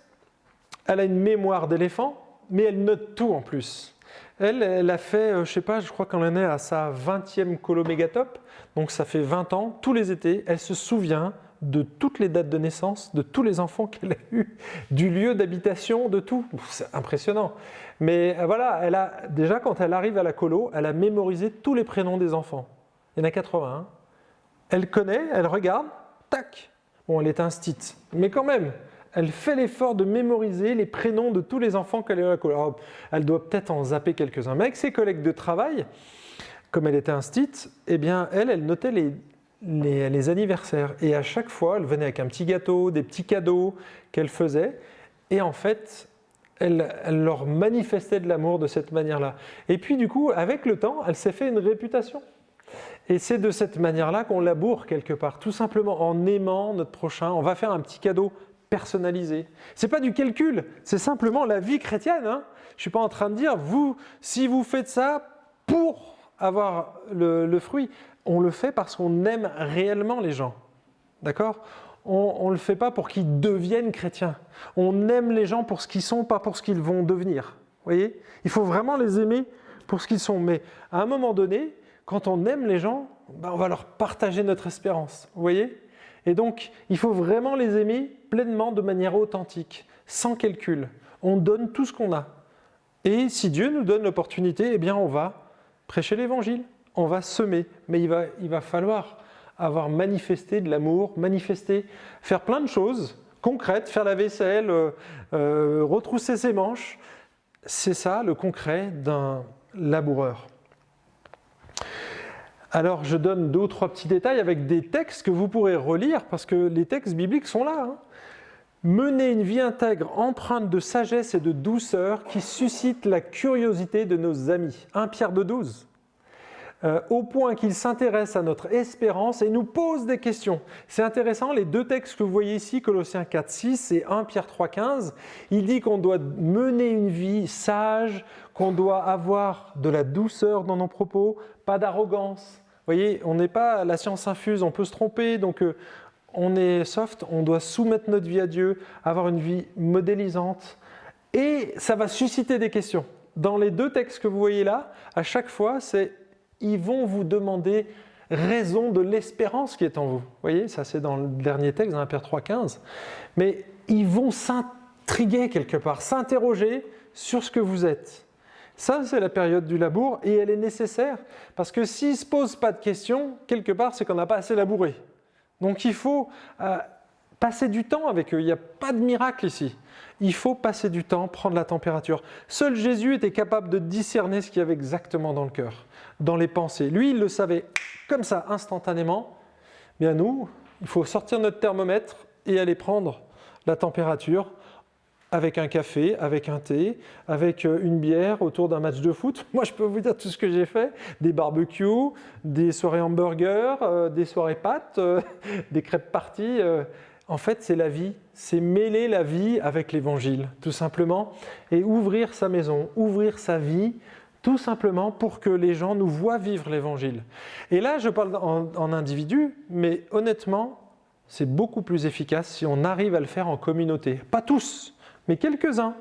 elle a une mémoire d'éléphant, mais elle note tout en plus. Elle a fait, je sais pas, je crois qu'elle en est à sa 20e colo-mégatop, donc ça fait 20 ans, tous les étés, elle se souvient de toutes les dates de naissance, de tous les enfants qu'elle a eus, du lieu d'habitation, de tout. C'est impressionnant. Mais voilà, déjà quand elle arrive à la colo, elle a mémorisé tous les prénoms des enfants. Il y en a 80. Hein. Elle connaît, elle regarde, tac. Bon, elle est instite, mais quand même, elle fait l'effort de mémoriser les prénoms de tous les enfants qu'elle a eu à la colo. Alors, elle doit peut-être en zapper quelques-uns. Mais avec ses collègues de travail, comme elle était instite, eh bien, elle notait les anniversaires. Et à chaque fois, elle venait avec un petit gâteau, des petits cadeaux qu'elle faisait. Et en fait, elle leur manifestait de l'amour de cette manière-là. Et puis du coup, avec le temps, elle s'est fait une réputation. Et c'est de cette manière-là qu'on laboure quelque part. Tout simplement en aimant notre prochain. On va faire un petit cadeau personnalisé. Ce n'est pas du calcul, c'est simplement la vie chrétienne. Hein. Je ne suis pas en train de dire, si vous faites ça pour avoir le fruit, on le fait parce qu'on aime réellement les gens. D'accord ? On ne le fait pas pour qu'ils deviennent chrétiens. On aime les gens pour ce qu'ils sont, pas pour ce qu'ils vont devenir. Vous voyez ? Il faut vraiment les aimer pour ce qu'ils sont. Mais à un moment donné, quand on aime les gens, on va leur partager notre espérance. Vous voyez ? Et donc, il faut vraiment les aimer pleinement, de manière authentique, sans calcul. On donne tout ce qu'on a. Et si Dieu nous donne l'opportunité, eh bien, on va prêcher l'évangile. On va semer, mais il va falloir avoir manifesté de l'amour, faire plein de choses concrètes, faire la vaisselle, retrousser ses manches. C'est ça le concret d'un laboureur. Alors je donne 2 ou 3 petits détails avec des textes que vous pourrez relire parce que les textes bibliques sont là. Hein. Mener une vie intègre, empreinte de sagesse et de douceur qui suscite la curiosité de nos amis. 1 Pierre 2,12. Au point qu'ils s'intéressent à notre espérance et nous posent des questions. C'est intéressant, les 2 textes que vous voyez ici, Colossiens 4,6 et 1 Pierre 3,15, il dit qu'on doit mener une vie sage, qu'on doit avoir de la douceur dans nos propos, pas d'arrogance. Vous voyez, on n'est pas à la science infuse, on peut se tromper, donc on est soft, on doit soumettre notre vie à Dieu, avoir une vie modélisante, et ça va susciter des questions. Dans les deux textes que vous voyez là, à chaque fois, ils vont vous demander raison de l'espérance qui est en vous. Vous voyez, ça c'est dans le dernier texte, dans 1 Pierre 3,15. Mais ils vont s'intriguer quelque part, s'interroger sur ce que vous êtes. Ça, c'est la période du labour et elle est nécessaire parce que s'ils ne se posent pas de questions, quelque part, c'est qu'on n'a pas assez labouré. Donc il faut passer du temps avec eux. Il n'y a pas de miracle ici. Il faut passer du temps, prendre la température. Seul Jésus était capable de discerner ce qu'il y avait exactement dans le cœur, dans les pensées. Lui, il le savait comme ça, instantanément. Bien nous, il faut sortir notre thermomètre et aller prendre la température avec un café, avec un thé, avec une bière autour d'un match de foot. Moi, je peux vous dire tout ce que j'ai fait. Des barbecues, des soirées hamburgers, des soirées pâtes, des crêpes parties. En fait, c'est la vie. C'est mêler la vie avec l'évangile, tout simplement. Et ouvrir sa maison, ouvrir sa vie, tout simplement pour que les gens nous voient vivre l'évangile. Et là, je parle en individu, mais honnêtement, c'est beaucoup plus efficace si on arrive à le faire en communauté. Pas tous, mais quelques-uns.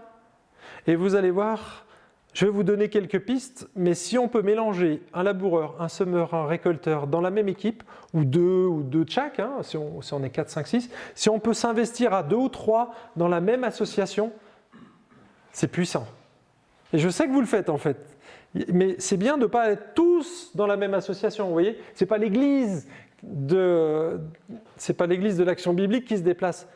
Et vous allez voir, je vais vous donner quelques pistes, mais si on peut mélanger un laboureur, un semeur, un récolteur dans la même équipe, ou deux de chaque, hein, si on est 4, 5, 6, si on peut s'investir à 2 ou 3 dans la même association, c'est puissant. Et je sais que vous le faites en fait. Mais c'est bien de ne pas être tous dans la même association, vous voyez. C'est pas l'église de l'Action biblique qui se déplace.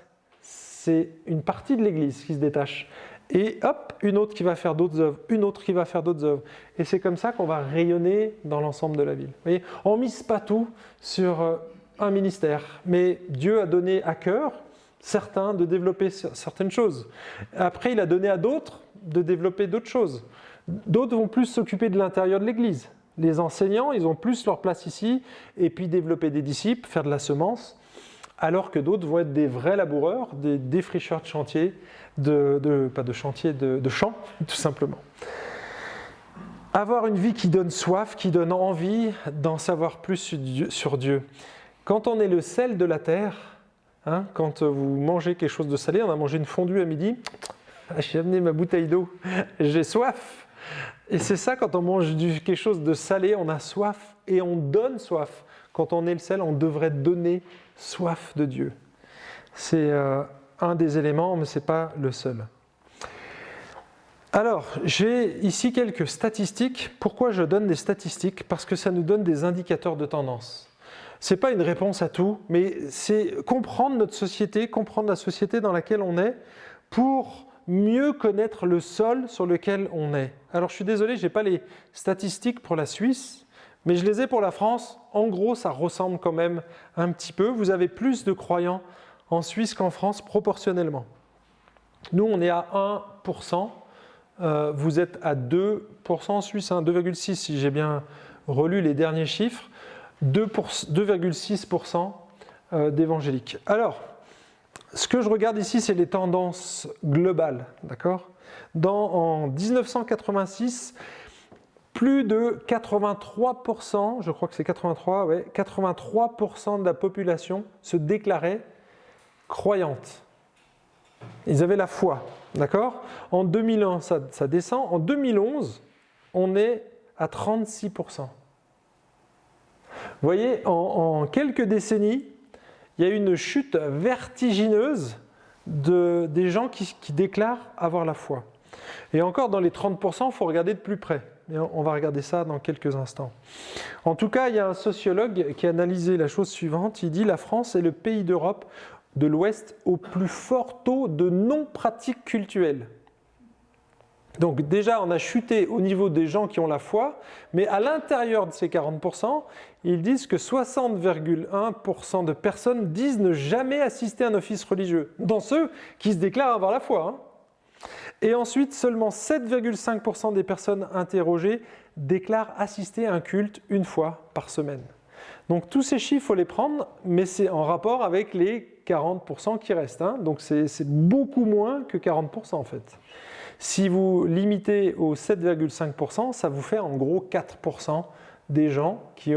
C'est une partie de l'église qui se détache. Et hop, une autre qui va faire d'autres œuvres, une autre qui va faire d'autres œuvres. Et c'est comme ça qu'on va rayonner dans l'ensemble de la ville. Vous voyez, on ne mise pas tout sur un ministère. Mais Dieu a donné à cœur certains de développer certaines choses. Après, il a donné à d'autres de développer d'autres choses. D'autres vont plus s'occuper de l'intérieur de l'église. Les enseignants, ils ont plus leur place ici, et puis développer des disciples, faire de la semence, alors que d'autres vont être des vrais laboureurs, des défricheurs de chantier, de champs, tout simplement. Avoir une vie qui donne soif, qui donne envie d'en savoir plus sur Dieu. Quand on est le sel de la terre, hein, quand vous mangez quelque chose de salé, on a mangé une fondue à midi, j'ai amené ma bouteille d'eau, j'ai soif. Et c'est ça, quand on mange quelque chose de salé, on a soif et on donne soif. Quand on est le sel, on devrait donner soif de Dieu. C'est un des éléments, mais ce n'est pas le seul. Alors, j'ai ici quelques statistiques. Pourquoi je donne des statistiques ? Parce que ça nous donne des indicateurs de tendance. Ce n'est pas une réponse à tout, mais c'est comprendre notre société, comprendre la société dans laquelle on est, pour mieux connaître le sol sur lequel on est. Alors je suis désolé, je n'ai pas les statistiques pour la Suisse, mais je les ai pour la France. En gros, ça ressemble quand même un petit peu. Vous avez plus de croyants en Suisse qu'en France proportionnellement. Nous, on est à 1%. Vous êtes à 2% en Suisse, hein, 2,6% si j'ai bien relu les derniers chiffres. 2,6% d'évangéliques. Alors, ce que je regarde ici, c'est les tendances globales, d'accord ? En 1986, plus de 83%, je crois que c'est 83, ouais, 83% de la population se déclarait croyante. Ils avaient la foi, d'accord ? En 2001, ça descend. En 2011, on est à 36%. Vous voyez, en quelques décennies, il y a eu une chute vertigineuse des gens qui déclarent avoir la foi. Et encore, dans les 30%, il faut regarder de plus près. Et on va regarder ça dans quelques instants. En tout cas, il y a un sociologue qui a analysé la chose suivante. Il dit « La France est le pays d'Europe de l'Ouest au plus fort taux de non-pratique cultuelle ». Donc déjà, on a chuté au niveau des gens qui ont la foi, mais à l'intérieur de ces 40%, ils disent que 60,1% de personnes disent ne jamais assister à un office religieux, dans ceux qui se déclarent avoir la foi. Hein. Et ensuite, seulement 7,5% des personnes interrogées déclarent assister à un culte une fois par semaine. Donc tous ces chiffres, il faut les prendre, mais c'est en rapport avec les 40% qui restent. Hein. Donc c'est beaucoup moins que 40% en fait. Si vous limitez aux 7,5%, ça vous fait en gros 4% des gens qui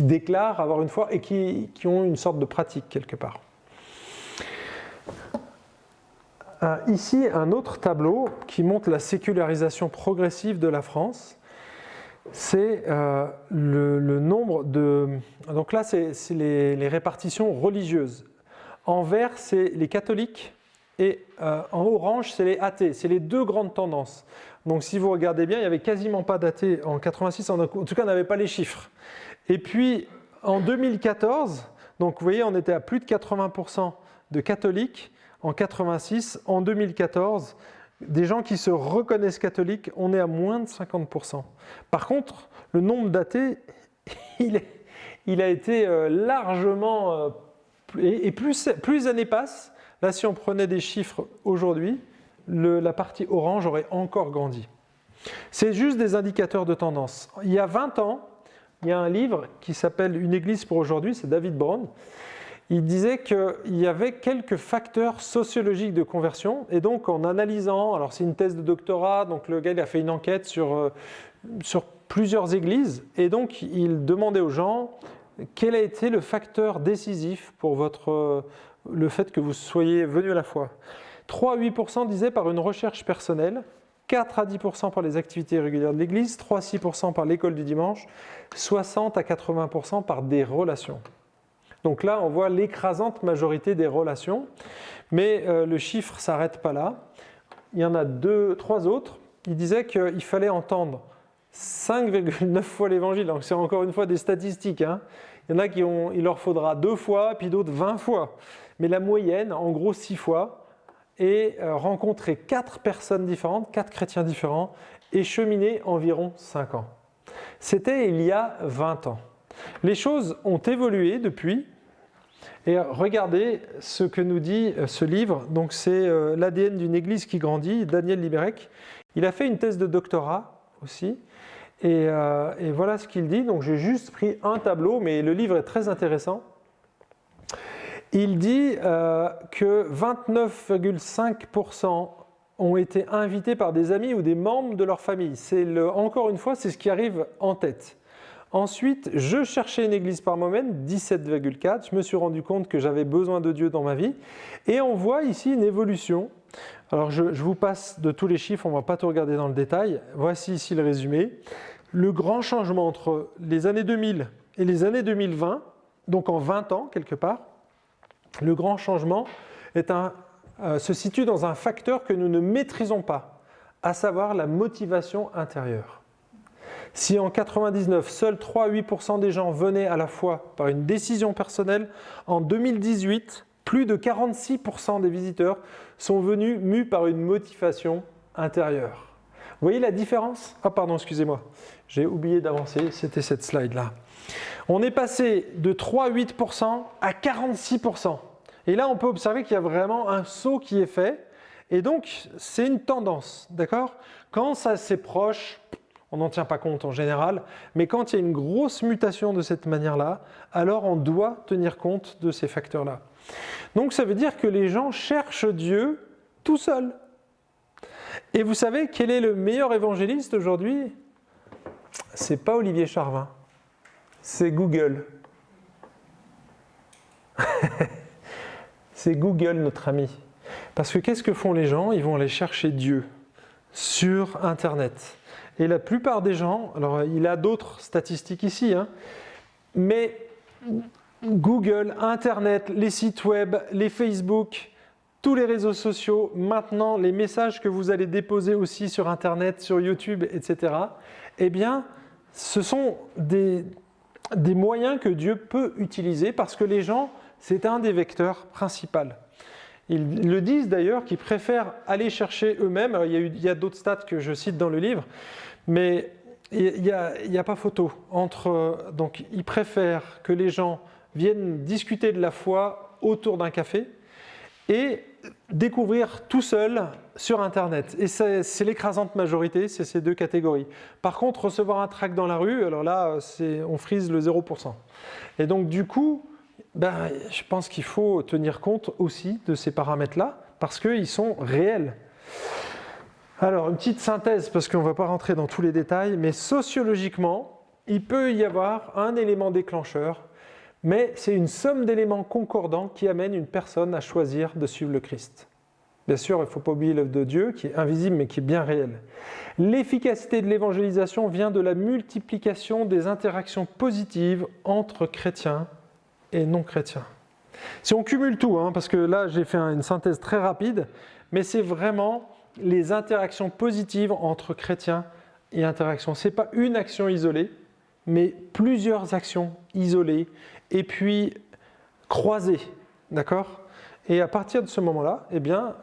déclarent avoir une foi et qui ont une sorte de pratique quelque part. Ici, un autre tableau qui montre la sécularisation progressive de la France. C'est le nombre de... Donc là, c'est les répartitions religieuses. En vert, c'est les catholiques et en orange, c'est les athées. C'est les deux grandes tendances. Donc si vous regardez bien, il n'y avait quasiment pas d'athées en 86, en tout cas, on n'avait pas les chiffres. Et puis, en 2014, donc vous voyez, on était à plus de 80% de catholiques en 86. En 2014, des gens qui se reconnaissent catholiques, on est à moins de 50%. Par contre, le nombre d'athées, il a été largement... Et plus les années passent, là si on prenait des chiffres aujourd'hui, la partie orange aurait encore grandi. C'est juste des indicateurs de tendance. Il y a 20 ans, il y a un livre qui s'appelle « Une église pour aujourd'hui », c'est David Brown. Il disait qu'il y avait quelques facteurs sociologiques de conversion, et donc en analysant, alors c'est une thèse de doctorat, donc le gars il a fait une enquête sur plusieurs églises, et donc il demandait aux gens quel a été le facteur décisif pour le fait que vous soyez venu à la foi. 3 à 8% disaient par une recherche personnelle, 4 à 10% par les activités régulières de l'église, 3 à 6% par l'école du dimanche, 60 à 80% par des relations. Donc là, on voit l'écrasante majorité des relations, mais le chiffre ne s'arrête pas là. Il y en a 3 autres. Il disait qu'il fallait entendre 5,9 fois l'évangile. Donc c'est encore une fois des statistiques. Hein. Il y en a il leur faudra 2 fois, puis d'autres 20 fois. Mais la moyenne, en gros 6 fois, et rencontrer 4 personnes différentes, 4 chrétiens différents, et cheminer environ 5 ans. C'était il y a 20 ans. Les choses ont évolué depuis. Et regardez ce que nous dit ce livre. Donc c'est l'ADN d'une église qui grandit, Daniel Liberec. Il a fait une thèse de doctorat aussi. Et voilà ce qu'il dit. Donc j'ai juste pris un tableau, mais le livre est très intéressant. Il dit que 29,5% ont été invités par des amis ou des membres de leur famille. Encore une fois, c'est ce qui arrive en tête. Ensuite, je cherchais une église par moi-même, 17,4. Je me suis rendu compte que j'avais besoin de Dieu dans ma vie. Et on voit ici une évolution. Alors, je vous passe de tous les chiffres, on ne va pas tout regarder dans le détail. Voici ici le résumé. Le grand changement entre les années 2000 et les années 2020, donc en 20 ans quelque part, le grand changement se situe dans un facteur que nous ne maîtrisons pas, à savoir la motivation intérieure. Si en 1999, seuls 3 à 8% des gens venaient à la foi par une décision personnelle, en 2018, plus de 46% des visiteurs sont venus mus par une motivation intérieure. Vous voyez la différence ? Ah pardon, excusez-moi, j'ai oublié d'avancer, c'était cette slide-là. On est passé de 3 à 8% à 46%. Et là, on peut observer qu'il y a vraiment un saut qui est fait. Et donc, c'est une tendance, d'accord ? Quand ça c'est proche, on n'en tient pas compte en général, mais quand il y a une grosse mutation de cette manière-là, alors on doit tenir compte de ces facteurs-là. Donc ça veut dire que les gens cherchent Dieu tout seuls. Et vous savez quel est le meilleur évangéliste aujourd'hui ? C'est pas Olivier Charvin, c'est Google. C'est Google notre ami. Parce que qu'est-ce que font les gens ? Ils vont aller chercher Dieu sur Internet. Et la plupart des gens, alors il a d'autres statistiques ici, hein, mais Google, Internet, les sites web, les Facebook, tous les réseaux sociaux, maintenant les messages que vous allez déposer aussi sur Internet, sur YouTube, etc., eh bien, ce sont des moyens que Dieu peut utiliser parce que les gens, c'est un des vecteurs principaux. Ils le disent d'ailleurs qu'ils préfèrent aller chercher eux-mêmes. Alors, il y a d'autres stats que je cite dans le livre, mais il n'y a pas photo. Donc, ils préfèrent que les gens viennent discuter de la foi autour d'un café et découvrir tout seul sur Internet. Et c'est l'écrasante majorité, c'est ces deux catégories. Par contre, recevoir un tract dans la rue, alors là, on frise le 0%. Et donc, du coup, je pense qu'il faut tenir compte aussi de ces paramètres-là, parce qu'ils sont réels. Alors, une petite synthèse, parce qu'on ne va pas rentrer dans tous les détails, mais sociologiquement, il peut y avoir un élément déclencheur, mais c'est une somme d'éléments concordants qui amène une personne à choisir de suivre le Christ. Bien sûr, il ne faut pas oublier l'œuvre de Dieu, qui est invisible mais qui est bien réelle. L'efficacité de l'évangélisation vient de la multiplication des interactions positives entre chrétiens et non-chrétiens. Si on cumule tout, parce que là j'ai fait une synthèse très rapide, mais c'est vraiment les interactions positives entre chrétiens et interactions. Ce n'est pas une action isolée, mais plusieurs actions isolées et puis croisées, d'accord ? Et à partir de ce moment-là, eh bien,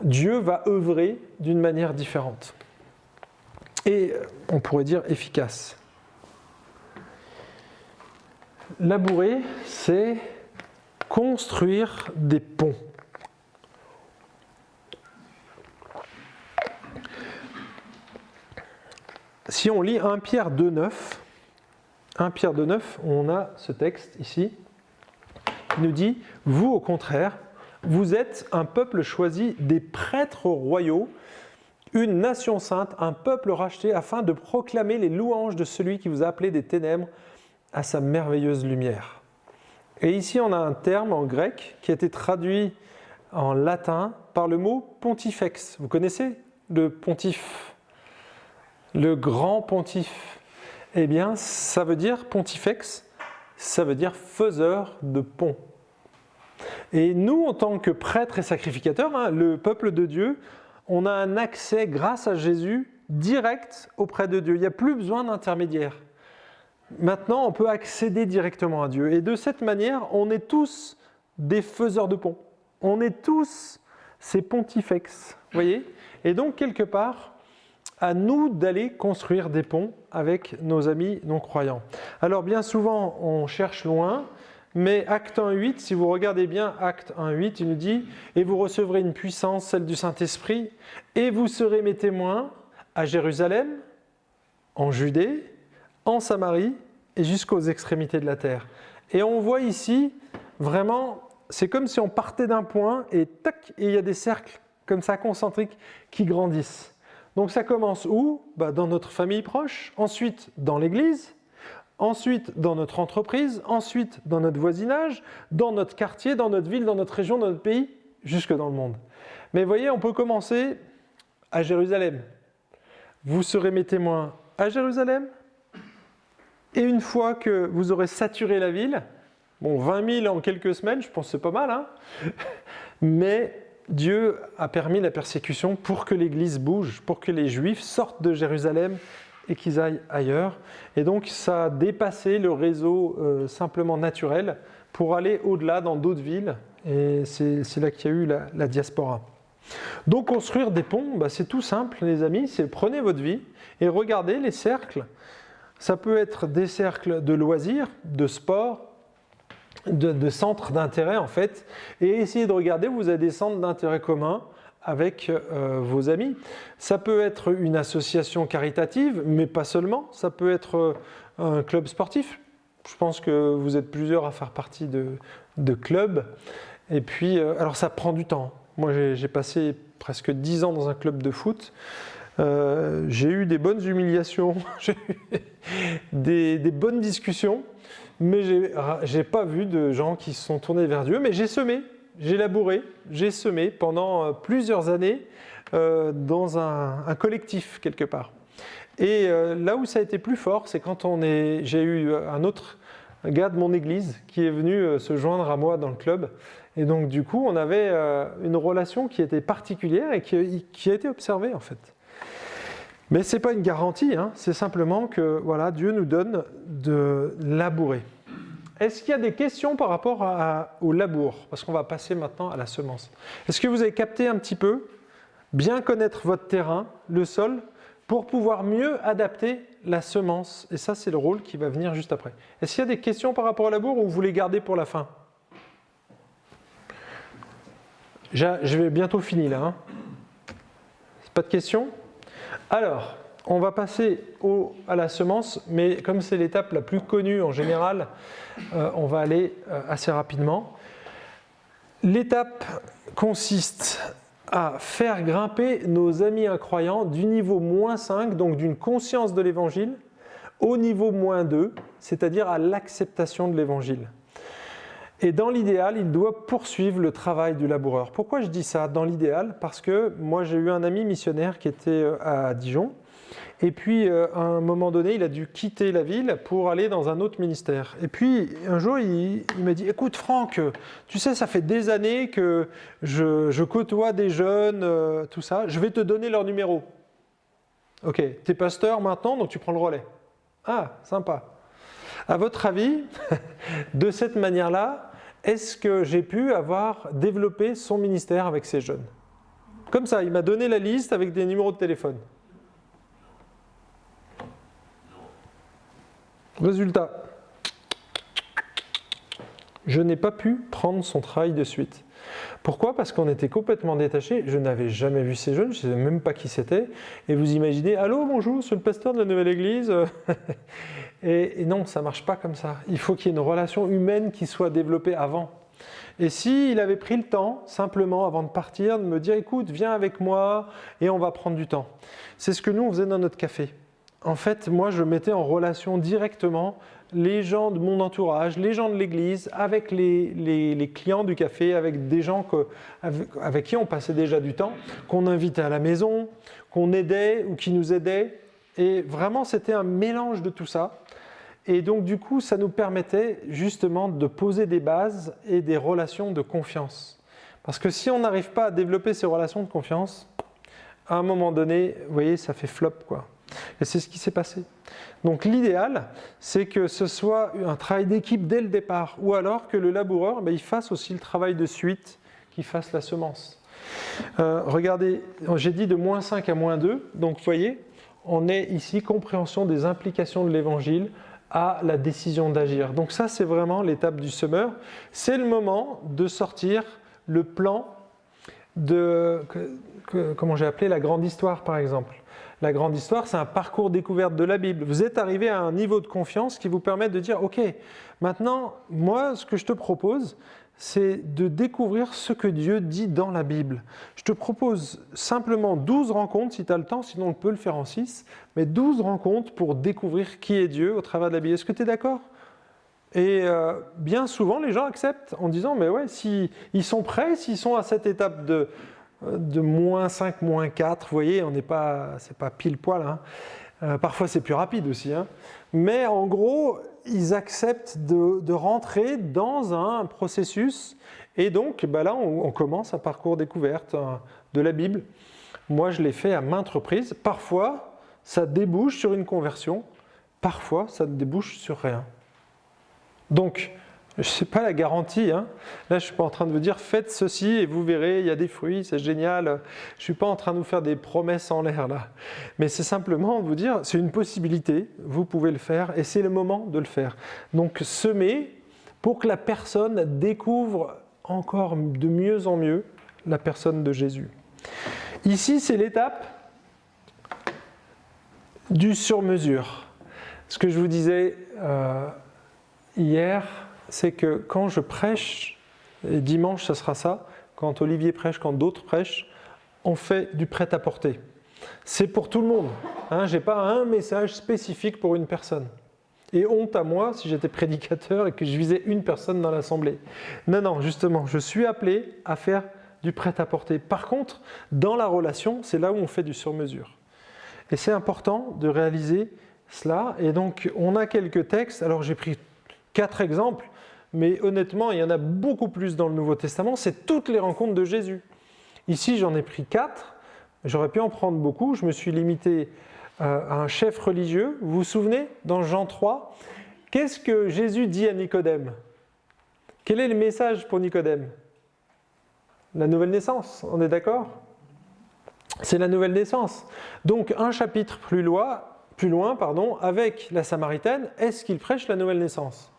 Dieu va œuvrer d'une manière différente. Et on pourrait dire efficace. Labourer, c'est construire des ponts. Si on lit 1 Pierre 2,9, on a ce texte ici. Il nous dit, vous au contraire, vous êtes un peuple choisi, des prêtres royaux, une nation sainte, un peuple racheté, afin de proclamer les louanges de celui qui vous a appelé des ténèbres à sa merveilleuse lumière. Et ici, on a un terme en grec qui a été traduit en latin par le mot pontifex. Vous connaissez le pontife, le grand pontife? Eh bien, ça veut dire pontifex, ça veut dire faiseur de ponts. Et nous, en tant que prêtres et sacrificateurs, le peuple de Dieu, on a un accès, grâce à Jésus, direct auprès de Dieu. Il n'y a plus besoin d'intermédiaire. Maintenant, on peut accéder directement à Dieu. Et de cette manière, on est tous des faiseurs de ponts. On est tous ces pontifex. Vous voyez ? Et donc, quelque part, à nous d'aller construire des ponts avec nos amis non-croyants. Alors, bien souvent, on cherche loin, mais Acte 1.8, si vous regardez bien Acte 1.8, il nous dit « Et vous recevrez une puissance, celle du Saint-Esprit, et vous serez mes témoins à Jérusalem, en Judée, en Samarie et jusqu'aux extrémités de la terre. » Et on voit ici, vraiment, c'est comme si on partait d'un point et tac, et il y a des cercles comme ça concentriques qui grandissent. Donc ça commence où ? Dans notre famille proche, ensuite dans l'église, ensuite dans notre entreprise, ensuite dans notre voisinage, dans notre quartier, dans notre ville, dans notre région, dans notre pays, jusque dans le monde. Mais voyez, on peut commencer à Jérusalem. Vous serez mes témoins à Jérusalem, et une fois que vous aurez saturé la ville, 20 000 en quelques semaines, je pense que c'est pas mal, mais Dieu a permis la persécution pour que l'Église bouge, pour que les Juifs sortent de Jérusalem et qu'ils aillent ailleurs. Et donc ça a dépassé le réseau simplement naturel pour aller au-delà dans d'autres villes. Et c'est là qu'il y a eu la diaspora. Donc construire des ponts, c'est tout simple les amis, c'est prenez votre vie et regardez les cercles. Ça peut être des cercles de loisirs, de sport, de centres d'intérêt en fait, et essayez de regarder, vous avez des centres d'intérêt communs avec vos amis. Ça peut être une association caritative, mais pas seulement, ça peut être un club sportif. Je pense que vous êtes plusieurs à faire partie de clubs, et puis, alors ça prend du temps. Moi j'ai passé presque 10 ans dans un club de foot. J'ai eu des bonnes humiliations, j'ai eu des bonnes discussions, mais je n'ai pas vu de gens qui se sont tournés vers Dieu, mais j'ai semé, j'ai labouré, j'ai semé pendant plusieurs années dans un collectif quelque part. Et là où ça a été plus fort, c'est quand j'ai eu un autre gars de mon église qui est venu se joindre à moi dans le club. Et donc du coup, on avait une relation qui était particulière et qui a été observée en fait. Mais ce n'est pas une garantie, c'est simplement que Dieu nous donne de labourer. Est-ce qu'il y a des questions par rapport au labour ? Parce qu'on va passer maintenant à la semence. Est-ce que vous avez capté un petit peu ? Bien connaître votre terrain, le sol, pour pouvoir mieux adapter la semence. Et ça, c'est le rôle qui va venir juste après. Est-ce qu'il y a des questions par rapport au labour ou vous les gardez pour la fin ? Je vais bientôt finir là. Pas de questions ? Alors, on va passer à la semence, mais comme c'est l'étape la plus connue en général, on va aller assez rapidement. L'étape consiste à faire grimper nos amis incroyants du niveau -5, donc d'une conscience de l'évangile, au niveau -2, c'est-à-dire à l'acceptation de l'évangile. Et dans l'idéal, il doit poursuivre le travail du laboureur. Pourquoi je dis ça dans l'idéal? Parce que moi j'ai eu un ami missionnaire qui était à Dijon, et puis à un moment donné, il a dû quitter la ville pour aller dans un autre ministère. Et puis un jour, il m'a dit, écoute Franck, tu sais, ça fait des années que je côtoie des jeunes, tout ça, je vais te donner leur numéro. Ok, t'es pasteur maintenant, donc tu prends le relais. Ah, sympa. À votre avis, de cette manière-là, est-ce que j'ai pu avoir développé son ministère avec ces jeunes? Comme ça, il m'a donné la liste avec des numéros de téléphone. Résultat, je n'ai pas pu prendre son travail de suite. Pourquoi? Parce qu'on était complètement détachés. Je n'avais jamais vu ces jeunes, je ne savais même pas qui c'était. Et vous imaginez, allô, bonjour, c'est le pasteur de la nouvelle église. Et non, ça ne marche pas comme ça. Il faut qu'il y ait une relation humaine qui soit développée avant. Et s'il avait pris le temps, simplement, avant de partir, de me dire, écoute, viens avec moi et on va prendre du temps. C'est ce que nous, on faisait dans notre café. En fait, moi, je mettais en relation directement les gens de mon entourage, les gens de l'église, avec les clients du café, avec des gens avec qui on passait déjà du temps, qu'on invitait à la maison, qu'on aidait ou qui nous aidaient. Et vraiment, c'était un mélange de tout ça. Et donc, du coup, ça nous permettait justement de poser des bases et des relations de confiance. Parce que si on n'arrive pas à développer ces relations de confiance, à un moment donné, vous voyez, ça fait flop, quoi. Et c'est ce qui s'est passé. Donc l'idéal, c'est que ce soit un travail d'équipe dès le départ, ou alors que le laboureur, il fasse aussi le travail de suite, qu'il fasse la semence. Regardez, j'ai dit de -5 à -2, donc vous voyez, on est ici, compréhension des implications de l'évangile à la décision d'agir. Donc ça, c'est vraiment l'étape du semeur. C'est le moment de sortir le plan comment j'ai appelé la grande histoire, par exemple. La grande histoire, c'est un parcours découverte de la Bible. Vous êtes arrivé à un niveau de confiance qui vous permet de dire, ok, maintenant, moi, ce que je te propose, c'est de découvrir ce que Dieu dit dans la Bible. Je te propose simplement 12 rencontres, si tu as le temps, sinon on peut le faire en 6, mais 12 rencontres pour découvrir qui est Dieu au travers de la Bible. Est-ce que tu es d'accord? Et bien souvent, les gens acceptent en disant, mais ouais, s'ils sont prêts, s'ils sont à cette étape de -5, -4, vous voyez, c'est pas pile poil, hein. Parfois c'est plus rapide aussi, hein. Mais en gros, ils acceptent de rentrer dans un processus, et donc là on commence un parcours découverte de la Bible. Moi je l'ai fait à maintes reprises, parfois ça débouche sur une conversion, parfois ça débouche sur rien. Donc, je ne sais pas la garantie, hein. Là je ne suis pas en train de vous dire faites ceci et vous verrez, il y a des fruits, c'est génial. Je ne suis pas en train de vous faire des promesses en l'air là. Mais c'est simplement de vous dire, c'est une possibilité, vous pouvez le faire et c'est le moment de le faire. Donc semer pour que la personne découvre encore de mieux en mieux la personne de Jésus. Ici c'est l'étape du sur-mesure. Ce que je vous disais hier, c'est que quand je prêche, et dimanche ça sera ça, quand Olivier prêche, quand d'autres prêchent, on fait du prêt-à-porter. C'est pour tout le monde, hein, je n'ai pas un message spécifique pour une personne. Et honte à moi si j'étais prédicateur et que je visais une personne dans l'assemblée. Non, justement, je suis appelé à faire du prêt-à-porter. Par contre, dans la relation, c'est là où on fait du sur-mesure. Et c'est important de réaliser cela. Et donc, on a quelques textes. Alors, j'ai pris 4 exemples. Mais honnêtement, il y en a beaucoup plus dans le Nouveau Testament, c'est toutes les rencontres de Jésus. Ici, j'en ai pris 4, j'aurais pu en prendre beaucoup, je me suis limité à un chef religieux. Vous vous souvenez, dans Jean 3, qu'est-ce que Jésus dit à Nicodème? Quel est le message pour Nicodème? La nouvelle naissance, on est d'accord? C'est la nouvelle naissance. Donc, un chapitre plus loin, avec la Samaritaine, est-ce qu'il prêche la nouvelle naissance?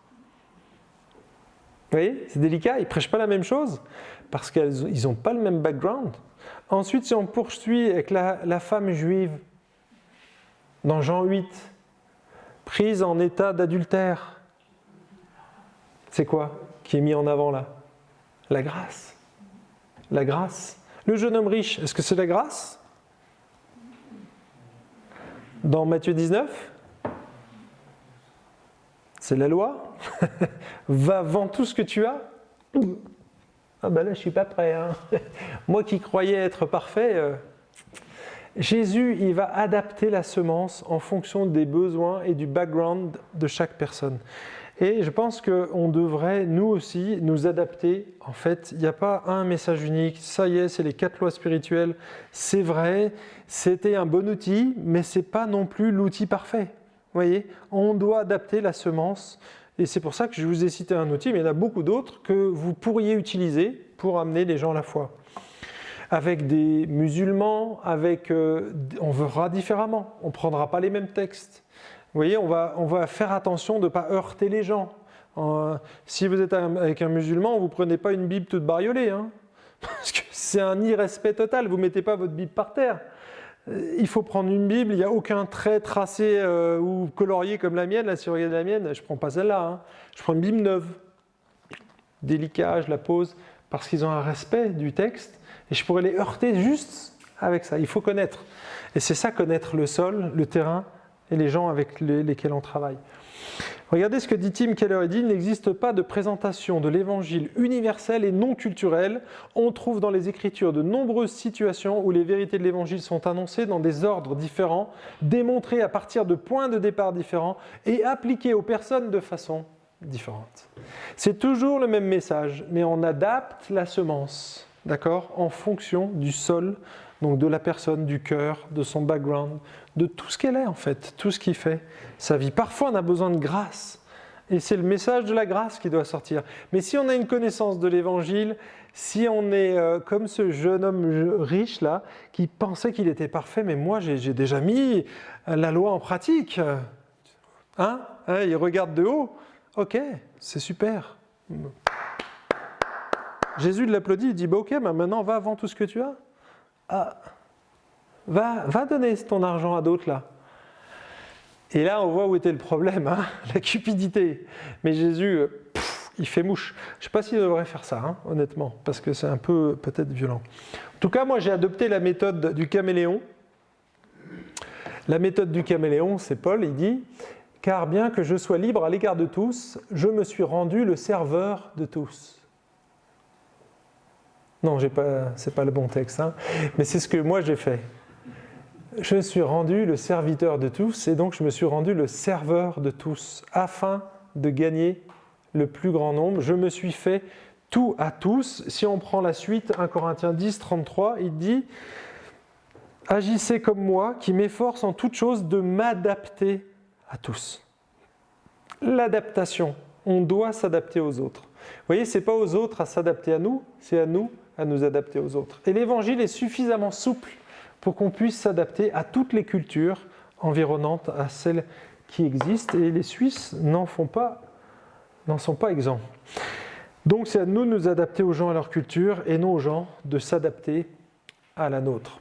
Vous voyez, c'est délicat, ils ne prêchent pas la même chose parce qu'ils n'ont pas le même background. Ensuite, si on poursuit avec la femme juive, dans Jean 8, prise en état d'adultère, c'est quoi qui est mis en avant là? La grâce. La grâce. Le jeune homme riche, est-ce que c'est la grâce? Dans Matthieu 19? c'est la loi. Va, vends tout ce que tu as. Ah ben là, je suis pas prêt. Hein. Moi qui croyais être parfait, Jésus, il va adapter la semence en fonction des besoins et du background de chaque personne. Et je pense qu'on devrait, nous aussi, nous adapter. En fait, il n'y a pas un message unique. Ça y est, c'est les 4 lois spirituelles. C'est vrai, c'était un bon outil, mais ce n'est pas non plus l'outil parfait. Vous voyez, on doit adapter la semence. Et c'est pour ça que je vous ai cité un outil, mais il y en a beaucoup d'autres que vous pourriez utiliser pour amener les gens à la foi. Avec des musulmans, on verra différemment. On ne prendra pas les mêmes textes. Vous voyez, on va faire attention de ne pas heurter les gens. Si vous êtes avec un musulman, vous ne prenez pas une Bible toute bariolée. Hein, parce que c'est un irrespect total. Vous ne mettez pas votre Bible par terre. Il faut prendre une Bible, il n'y a aucun trait tracé ou colorié comme la mienne. Là, si vous regardez la mienne, je ne prends pas celle-là. Hein. Je prends une Bible neuve. Délicat, je la pose parce qu'ils ont un respect du texte. Et je pourrais les heurter juste avec ça. Il faut connaître. Et c'est ça, connaître le sol, le terrain et les gens avec lesquels on travaille. Regardez ce que dit Tim Keller. Il dit « Il n'existe pas de présentation de l'évangile universel et non culturel. On trouve dans les Écritures de nombreuses situations où les vérités de l'évangile sont annoncées dans des ordres différents, démontrées à partir de points de départ différents et appliquées aux personnes de façon différente. » C'est toujours le même message, mais on adapte la semence, d'accord, en fonction du sol, donc de la personne, du cœur, de son background, de tout ce qu'elle est en fait, tout ce qui fait sa vie. Parfois on a besoin de grâce, et c'est le message de la grâce qui doit sortir. Mais si on a une connaissance de l'évangile, si on est comme ce jeune homme riche là, qui pensait qu'il était parfait, mais moi j'ai déjà mis la loi en pratique, hein, il regarde de haut, ok, c'est super. Jésus l'applaudit, il dit bah, ok, bah maintenant va, vends tout ce que tu as. Ah, va donner ton argent à d'autres là. Et là, on voit où était le problème, hein, la cupidité. Mais Jésus, il fait mouche. Je ne sais pas s'il devrait faire ça, hein, honnêtement, parce que c'est un peu peut-être violent. En tout cas, moi, j'ai adopté la méthode du caméléon. La méthode du caméléon, c'est Paul, il dit « Car bien que je sois libre à l'égard de tous, je me suis rendu le serveur de tous. » Non, ce n'est pas le bon texte, hein, mais c'est ce que moi j'ai fait. Je me suis rendu le serviteur de tous, et donc je me suis rendu le serveur de tous, afin de gagner le plus grand nombre. Je me suis fait tout à tous. Si on prend la suite, 1 Corinthiens 10, 33, il dit « Agissez comme moi, qui m'efforce en toute chose de m'adapter à tous. » L'adaptation, on doit s'adapter aux autres. Vous voyez, ce n'est pas aux autres à s'adapter à nous, c'est à nous à nous adapter aux autres. Et l'évangile est suffisamment souple pour qu'on puisse s'adapter à toutes les cultures environnantes, à celles qui existent, et les Suisses n'en sont pas exempts. Donc c'est à nous de nous adapter aux gens à leur culture, et non aux gens de s'adapter à la nôtre.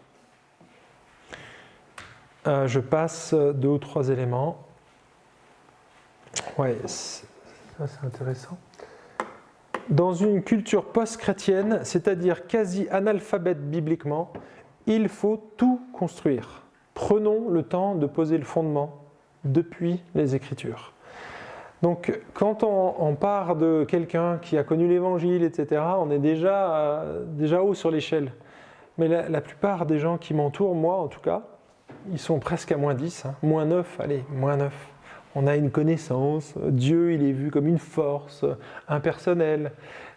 Je passe 2 ou 3 éléments. Ouais, ça c'est intéressant. Dans une culture post-chrétienne, c'est-à-dire quasi analphabète bibliquement, il faut tout construire. Prenons le temps de poser le fondement depuis les Écritures. Donc, quand on part de quelqu'un qui a connu l'Évangile, etc., on est déjà haut sur l'échelle. Mais la plupart des gens qui m'entourent, moi en tout cas, ils sont presque à moins 10, hein, moins 9, allez, moins 9. On a une connaissance, Dieu il est vu comme une force impersonnelle.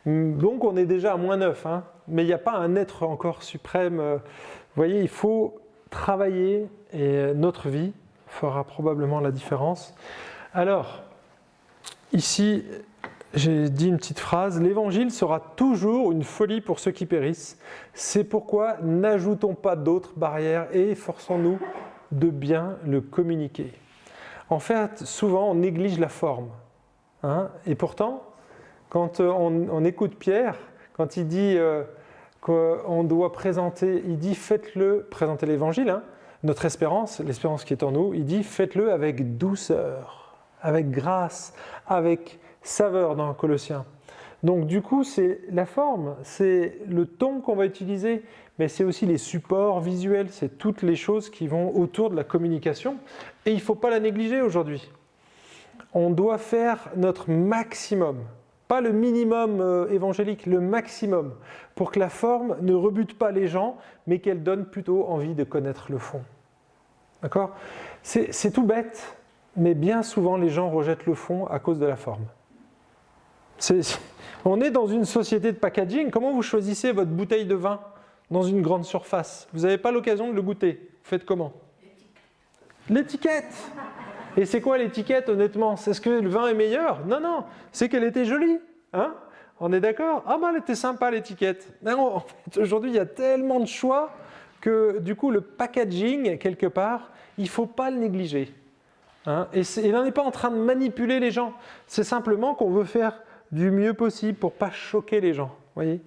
Donc on est déjà à moins 9, hein, mais il n'y a pas un être encore suprême. Vous voyez, il faut travailler et notre vie fera probablement la différence. Alors, ici, j'ai dit une petite phrase, l'évangile sera toujours une folie pour ceux qui périssent. C'est pourquoi n'ajoutons pas d'autres barrières et efforçons-nous de bien le communiquer. En fait, souvent, on néglige la forme. Hein, et pourtant, quand on écoute Pierre, quand il dit qu'on doit présenter, il dit faites-le, présenter l'évangile, hein, notre espérance, l'espérance qui est en nous, il dit faites-le avec douceur, avec grâce, avec saveur dans Colossiens. Donc du coup, c'est la forme, c'est le ton qu'on va utiliser, mais c'est aussi les supports visuels, c'est toutes les choses qui vont autour de la communication, et il ne faut pas la négliger aujourd'hui. on doit faire notre maximum, pas le minimum évangélique, le maximum, pour que la forme ne rebute pas les gens, mais qu'elle donne plutôt envie de connaître le fond. D'accord ? C'est tout bête, mais bien souvent les gens rejettent le fond à cause de la forme. On est dans une société de packaging. Comment vous choisissez votre bouteille de vin dans une grande surface? Vous n'avez pas l'occasion de le goûter. Vous faites comment? L'étiquette. Et c'est quoi l'étiquette, honnêtement? C'est ce que le vin est meilleur? Non, non, c'est qu'elle était jolie. Hein? On est d'accord? Ah ben, elle était sympa, l'étiquette. Non, en fait, aujourd'hui, il y a tellement de choix que, du coup, le packaging, quelque part, il ne faut pas le négliger. Hein? Et on n'est pas en train de manipuler les gens. C'est simplement qu'on veut faire du mieux possible pour ne pas choquer les gens. Voyez,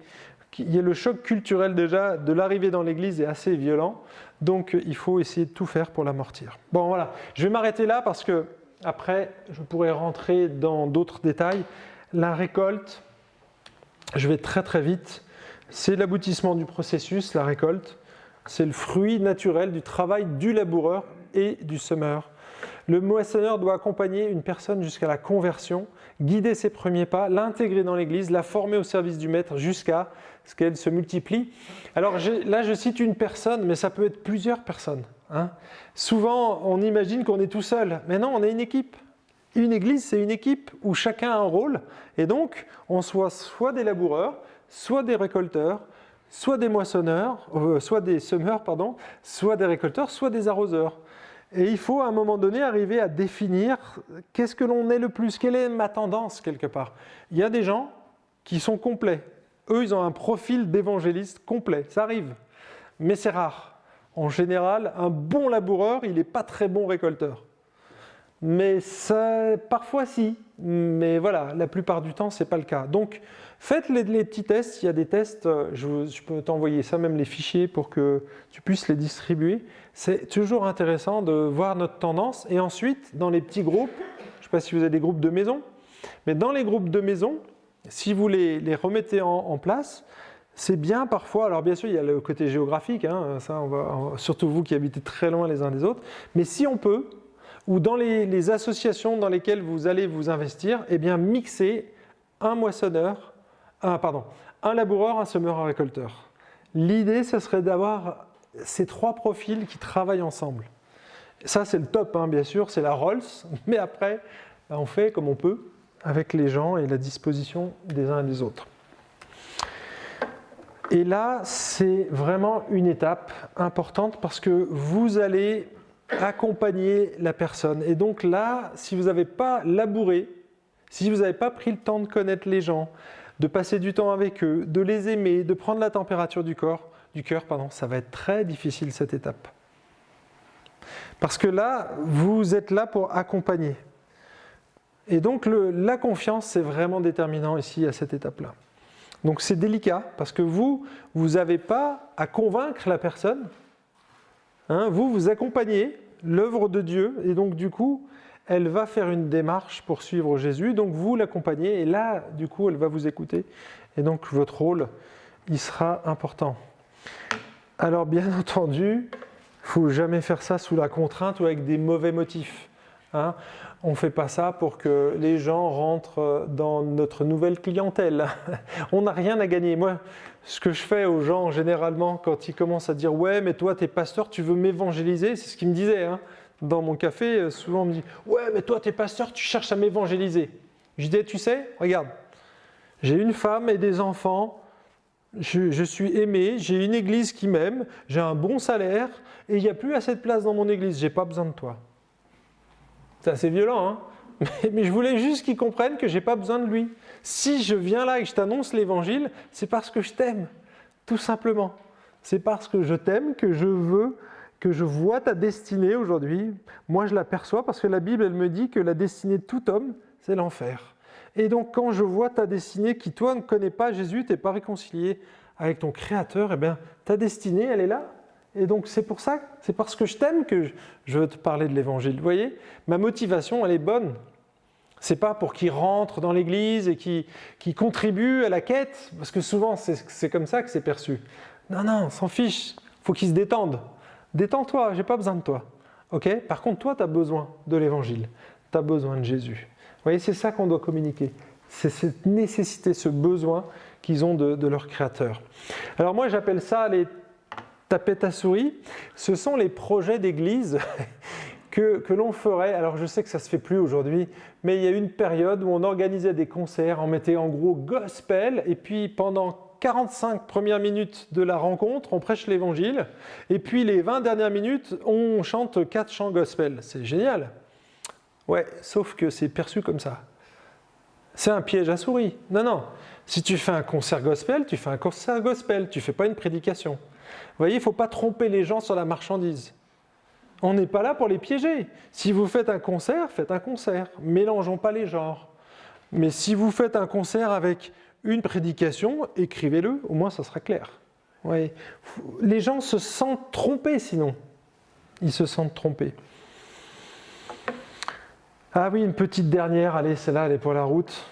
il y a le choc culturel déjà de l'arrivée dans l'église est assez violent, donc il faut essayer de tout faire pour l'amortir. Bon voilà, je vais m'arrêter là parce que après je pourrais rentrer dans d'autres détails. La récolte, je vais très très vite, c'est l'aboutissement du processus, la récolte, c'est le fruit naturel du travail du laboureur et du semeur. Le moissonneur doit accompagner une personne jusqu'à la conversion, guider ses premiers pas, l'intégrer dans l'église, la former au service du maître jusqu'à ce qu'elle se multiplie. Alors là, je cite une personne, mais ça peut être plusieurs personnes. Hein. Souvent, on imagine qu'on est tout seul, mais non, on est une équipe. Une église, c'est une équipe où chacun a un rôle, et donc on soit des laboureurs, soit des récolteurs, soit des moissonneurs, soit des semeurs, pardon, soit des récolteurs, soit des arroseurs. Et il faut à un moment donné arriver à définir qu'est-ce que l'on est le plus, quelle est ma tendance quelque part. Il y a des gens qui sont complets. Eux, ils ont un profil d'évangéliste complet. Ça arrive, mais c'est rare. En général, un bon laboureur, il n'est pas très bon récolteur. Mais ça, parfois si, mais voilà, la plupart du temps, ce n'est pas le cas. Donc, faites les petits tests. Il y a des tests, je peux t'envoyer ça, même les fichiers, pour que tu puisses les distribuer. C'est toujours intéressant de voir notre tendance. Et ensuite, dans les petits groupes, je ne sais pas si vous avez des groupes de maison, mais dans les groupes de maison, si vous les remettez en place, c'est bien parfois, alors bien sûr, il y a le côté géographique, hein, ça, surtout vous qui habitez très loin les uns des autres, mais si on peut, ou dans les associations dans lesquelles vous allez vous investir, eh bien mixer un moissonneur, un laboureur, un semeur, un récolteur. L'idée, ce serait d'avoir ces trois profils qui travaillent ensemble. Ça, c'est le top, hein, bien sûr, c'est la Rolls, mais après, on fait comme on peut avec les gens et la disposition des uns et des autres. Et là, c'est vraiment une étape importante parce que vous allez accompagner la personne. Et donc là, si vous n'avez pas labouré, si vous n'avez pas pris le temps de connaître les gens, de passer du temps avec eux, de les aimer, de prendre la température du cœur, ça va être très difficile cette étape. Parce que là, vous êtes là pour accompagner. Et donc la confiance, c'est vraiment déterminant ici à cette étape-là. Donc c'est délicat parce que vous n'avez pas à convaincre la personne. Hein, vous accompagnez l'œuvre de Dieu et donc du coup, elle va faire une démarche pour suivre Jésus. Donc vous l'accompagnez et là, du coup, elle va vous écouter. Et donc votre rôle, il sera important. Alors bien entendu, il ne faut jamais faire ça sous la contrainte ou avec des mauvais motifs. Hein, on ne fait pas ça pour que les gens rentrent dans notre nouvelle clientèle. On n'a rien à gagner. Moi, ce que je fais aux gens, généralement, quand ils commencent à dire « Ouais, mais toi, t'es pasteur, tu veux m'évangéliser ?» C'est ce qu'ils me disaient. Hein. Dans mon café, souvent, on me dit « Ouais, mais toi, t'es pasteur, tu cherches à m'évangéliser. » Je dis « Tu sais, regarde, j'ai une femme et des enfants, je suis aimé, j'ai une église qui m'aime, j'ai un bon salaire, et il n'y a plus assez de place dans mon église, je n'ai pas besoin de toi. » C'est assez violent, hein, mais je voulais juste qu'ils comprennent que je n'ai pas besoin de lui. Si je viens là et que je t'annonce l'évangile, c'est parce que je t'aime, tout simplement. C'est parce que je t'aime que je veux, que je vois ta destinée aujourd'hui. Moi, je l'aperçois parce que la Bible, elle me dit que la destinée de tout homme, c'est l'enfer. Et donc, quand je vois ta destinée qui, toi, ne connais pas Jésus, tu n'es pas réconcilié avec ton Créateur, eh bien, ta destinée, elle est là. Et donc, c'est pour ça, c'est parce que je t'aime que je veux te parler de l'Évangile. Vous voyez, ma motivation, elle est bonne. Ce n'est pas pour qu'ils rentrent dans l'Église et qu'ils contribuent à la quête, parce que souvent, c'est comme ça que c'est perçu. Non, on s'en fiche. Il faut qu'ils se détendent. Détends-toi, je n'ai pas besoin de toi. Okay ? Par contre, toi, tu as besoin de l'Évangile. tu as besoin de Jésus. Vous voyez, c'est ça qu'on doit communiquer. C'est cette nécessité, ce besoin qu'ils ont de leur Créateur. Alors moi, j'appelle ça les tapettes à souris. Ce sont les projets d'église que l'on ferait. Alors je sais que ça ne se fait plus aujourd'hui, mais il y a eu une période où on organisait des concerts, on mettait en gros gospel, et puis pendant 45 premières minutes de la rencontre, on prêche l'évangile, et puis les 20 dernières minutes, on chante 4 chants gospel. C'est génial. Ouais, sauf que c'est perçu comme ça. C'est un piège à souris. Non, non. Si tu fais un concert gospel, tu fais un concert gospel, tu ne fais pas une prédication. Vous voyez, il ne faut pas tromper les gens sur la marchandise. On n'est pas là pour les piéger. Si vous faites un concert, faites un concert. Mélangeons pas les genres. Mais si vous faites un concert avec une prédication, écrivez-le, au moins ça sera clair. Ouais. Les gens se sentent trompés sinon. Ils se sentent trompés. Ah oui, une petite dernière, allez, celle-là, elle est pour la route.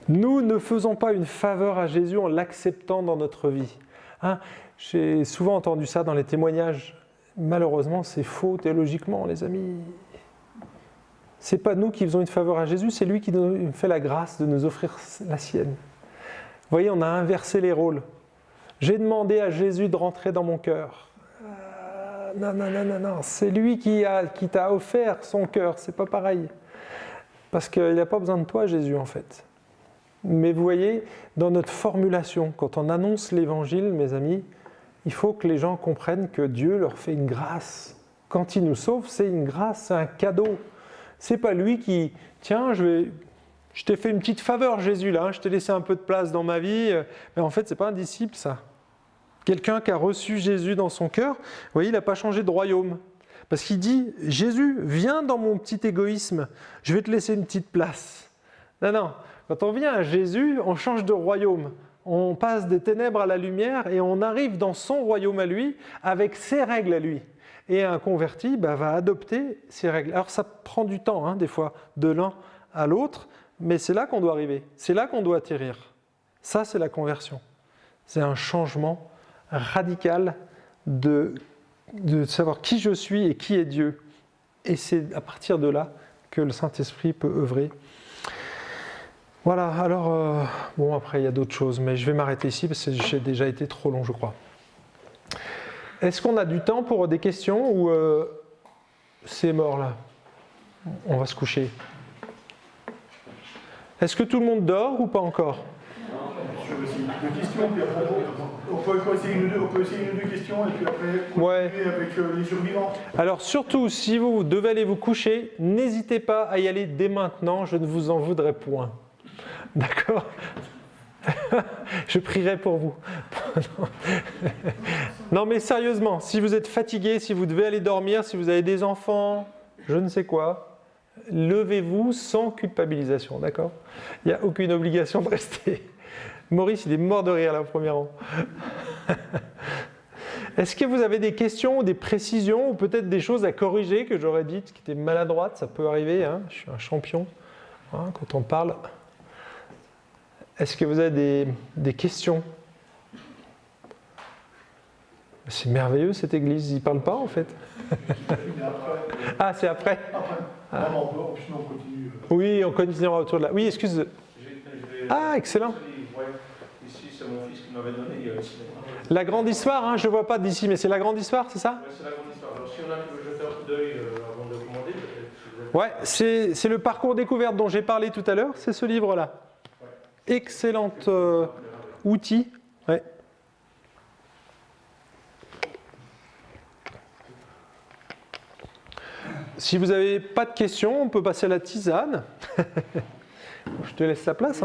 Nous ne faisons pas une faveur à Jésus en l'acceptant dans notre vie. Hein, j'ai souvent entendu ça dans les témoignages. Malheureusement, c'est faux théologiquement, les amis. Ce n'est pas nous qui faisons une faveur à Jésus, c'est lui qui nous fait la grâce de nous offrir la sienne. Vous voyez, on a inversé les rôles. J'ai demandé à Jésus de rentrer dans mon cœur. Non, c'est lui qui t'a offert son cœur, c'est pas pareil. Parce qu'il n'a pas besoin de toi, Jésus, en fait. Mais vous voyez, dans notre formulation, quand on annonce l'évangile, mes amis, il faut que les gens comprennent que Dieu leur fait une grâce. Quand il nous sauve, c'est une grâce, c'est un cadeau. C'est pas lui qui, tiens, je t'ai fait une petite faveur, Jésus, là, je t'ai laissé un peu de place dans ma vie. Mais en fait, c'est pas un disciple, ça. Quelqu'un qui a reçu Jésus dans son cœur, vous voyez, il n'a pas changé de royaume. Parce qu'il dit, Jésus, viens dans mon petit égoïsme, je vais te laisser une petite place. Non, quand on vient à Jésus, on change de royaume. On passe des ténèbres à la lumière et on arrive dans son royaume à lui, avec ses règles à lui. Et un converti va adopter ces règles. Alors ça prend du temps, des fois, de l'un à l'autre, mais c'est là qu'on doit arriver, c'est là qu'on doit atterrir. Ça, c'est la conversion. C'est un changement radical de savoir qui je suis et qui est Dieu. Et c'est à partir de là que le Saint-Esprit peut œuvrer. Voilà, alors, bon, après il y a d'autres choses, mais je vais m'arrêter ici parce que j'ai déjà été trop long, je crois. Est-ce qu'on a du temps pour des questions ou c'est mort là? On va se coucher. Est-ce que tout le monde dort ou pas encore? Des questions, puis après, on peut essayer une ou deux questions et puis après continuer avec les survivants. Alors surtout, si vous devez aller vous coucher, n'hésitez pas à y aller dès maintenant, je ne vous en voudrais point. D'accord? Je prierai pour vous. Non mais sérieusement, si vous êtes fatigué, si vous devez aller dormir, si vous avez des enfants, je ne sais quoi, levez-vous sans culpabilisation, d'accord? Il n'y a aucune obligation de rester. Maurice, il est mort de rire là au premier rang. Est-ce que vous avez des questions ou des précisions ou peut-être des choses à corriger que j'aurais dites qui étaient maladroites? Ça peut arriver, je suis un champion quand on parle. Est-ce que vous avez des questions? C'est merveilleux cette église, ils ne parlent pas en fait. Ah, c'est après? Après. Sinon on continue. Oui, on continuera autour de là. Oui, excuse. Ah, excellent. Ici, c'est mon fils qui m'avait donné. La grande histoire, je ne vois pas d'ici, mais c'est la grande histoire, c'est ça? Oui, c'est la grande histoire. Alors si on a qui veut jeter un coup d'œil avant de commander, peut-être. Ouais, c'est le parcours découverte dont j'ai parlé tout à l'heure, c'est ce livre-là. Excellent outil. Ouais. Si vous n'avez pas de questions, on peut passer à la tisane. Je te laisse la place.